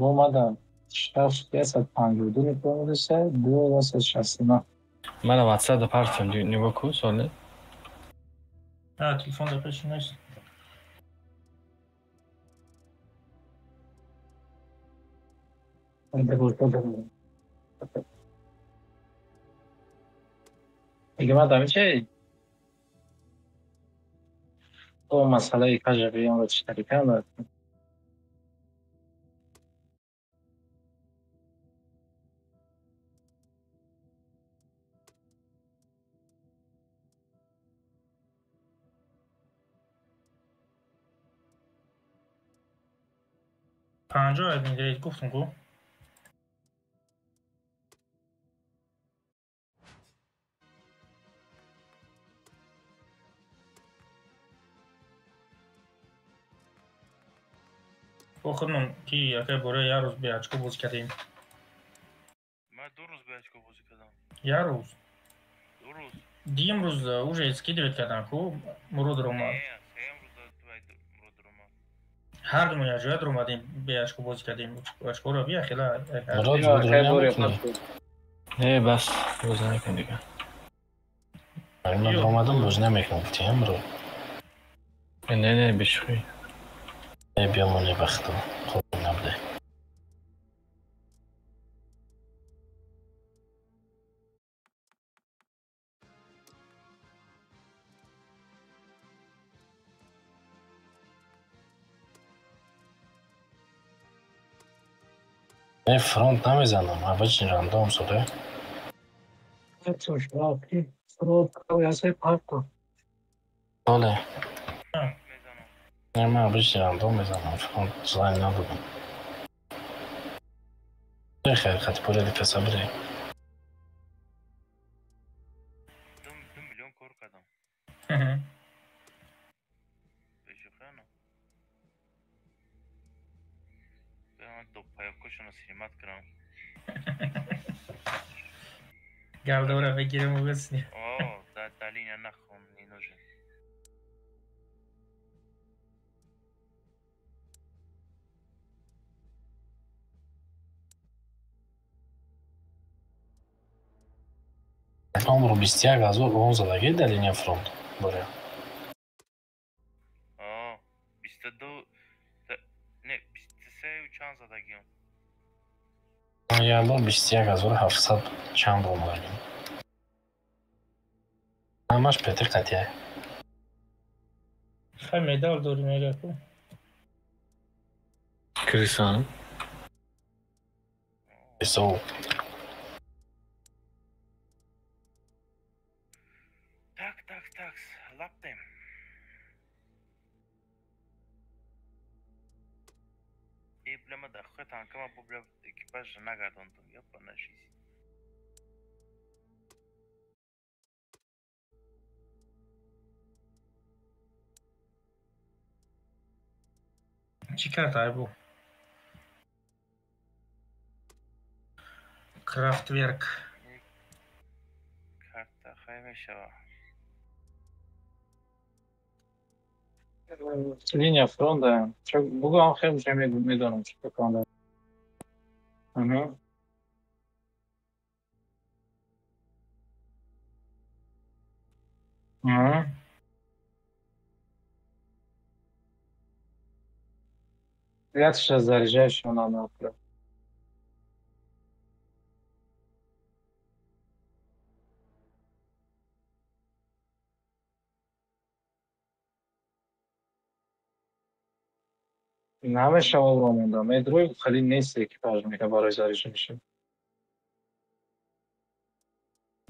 Bo'lmadan 652 метр desa 260.
мана ватсапда партиям нигоҳ кун соле
телефон запишу нест
دیگه من دارم چه تو مسئله کجایی هم رو چطوری کنم
پنجاه میگیرید گفتم گو خودمون کی یکی برای یه روز به اچکو بازی کردیم
من 2 روز به اچکو بازی کردم
یه روز
2 روز
دیم روز уже скидывать کردن کو مرود روما
نه 3 روز تو مرود روما
هر دوم یک جایت رو اومدیم به اشکو بازی کردیم اشکو رو بیا خیلی
مراد
اینا
زود
خیلی
رو
باری
نمیکنی.
نه بس روز نکن دیگه.
من اومدم باز نمیکنم تیم رو.
نه بشوی.
بیا مونی بختو خوب نبوده. نه فرانت نمیزنم اول چین راندام صبح.
توش باقی فرود کوی هستی پاک کن.
بله. نه من اول چین راندام میزنم فرانت زنگ ندادم. خیلی خط پولی پسا بری.
2 میلیون کار کردم. بشوخه نه. من دو پایکوشون رو سیمت کردم.
گردوره بگیرم و بسنی.
دلیل نخون اینوژن.
عمرو 21,011 دلیل فرانت بره.
22 نه 23 و چند زدگیم.
یه بار 21,700 چند روم داریم. همش پتر قطعه.
خیلی مدال داریم اگر کو.
کریسان.
بسو.
Tak, laptem. Problema da خودتان که ما problem اکیپاژ نگرداندم یا پناشیزی.
چی کرد بو؟ کرافتورک.
کارت خیلی شوا.
لینیا فرونده. چه بگو هم خیلی جمعی میدونم چه بکنم. Яц сейчас заряжающего надо открыть. Навешал огромный дом. И другой ходи вместе экипаж, мне кажется, заряжающий.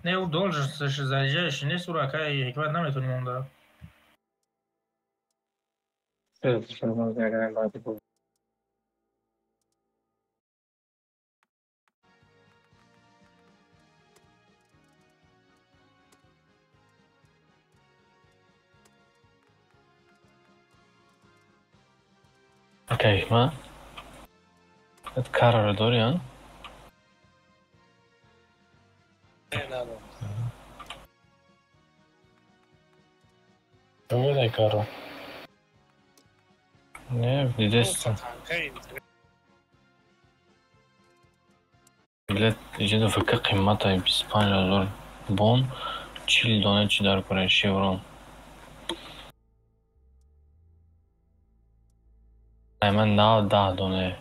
نه او دولش زجاجش نیست رو اکای حکمت نمیتونیم اون دار.
Okej, ma. Ett karrar då igen.
تو ده کارو.
Ne, videste. Millet iyice fıkı kıymat ayıp İspanya zor. Bon, çil dona çidar kore şevron. Hemen daha dona.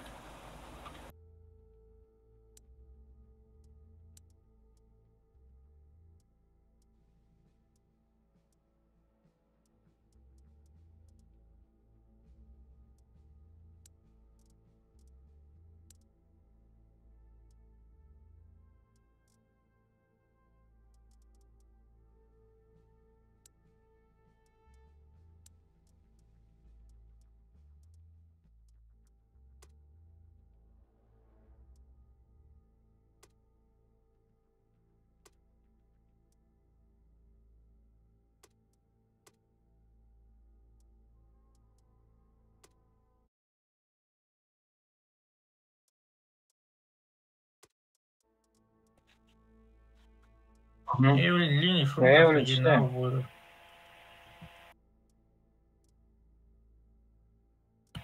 Linii
Ne
fruntați
işte.
din nou.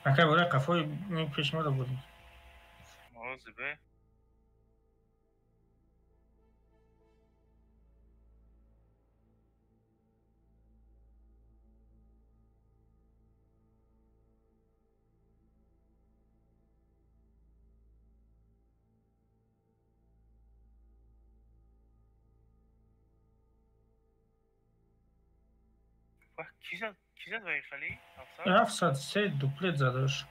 ака бора қафои пешмада буд.
Мозибе. کی زد وای خالی؟
703 دوپلت زدش.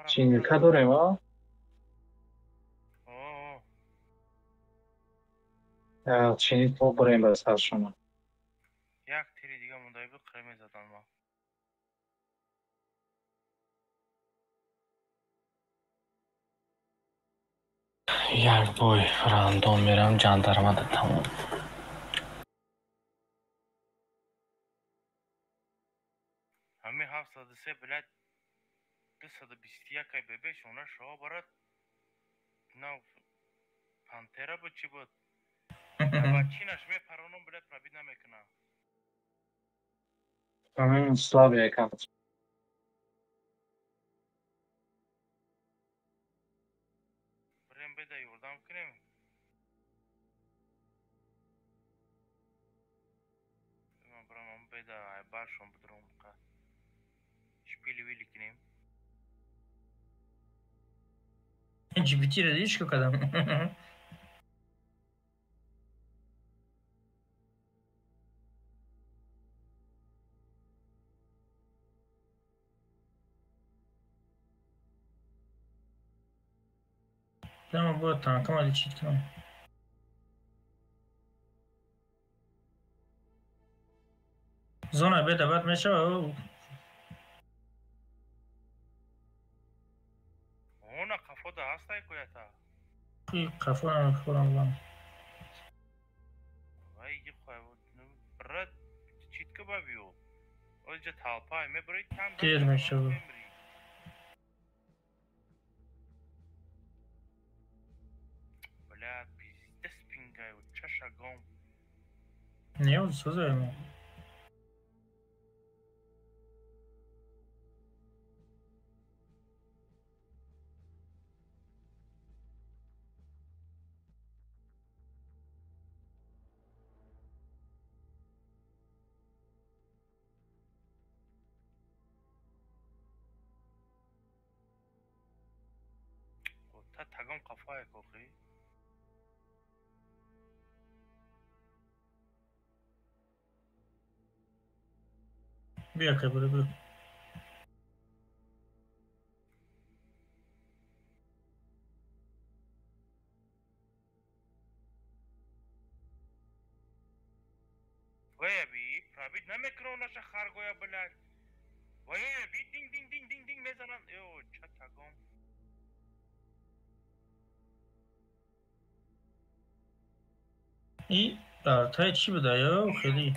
چینیکا داریم ها؟ چینی تو بریم بر سر شما.
یک تیری دیگه مونده بود قرمه زدن ما.
یک بوی راندوم میرم جاندارمده تموم.
همه 703 بلد 221 ای ببه شونه شما برد نو پانتره بود چی بود؟ اما چینش می پرانون بلد پرابید نمیکنه.
همین سلابی یکم.
بریم بده یوردم کنیم. برام بده باشم بدرم که شپیلی ویلی کنیم.
GPT رو دیش که کدام. Tamam bu tankım hadi çiftlim. Zona bede bat meşe o.
Ona kafada hastay koyata.
Kafana falan lan.
Vay koy brad çitke babiyo. Oca talpay me burayı tam da.
Değil meşe o.
Bля, pizdes pingay o çaşagom.
Ne oldu söyle mi?
Ta tagom kafaya kokuyor.
Bir dakika böyle bir.
Vay abi, prabit ne mekrona şahar goya bırak. Vay abi, ding ding ding ding ding mezanan. Yo, çatagom.
این برتای چی بوده یا خیلی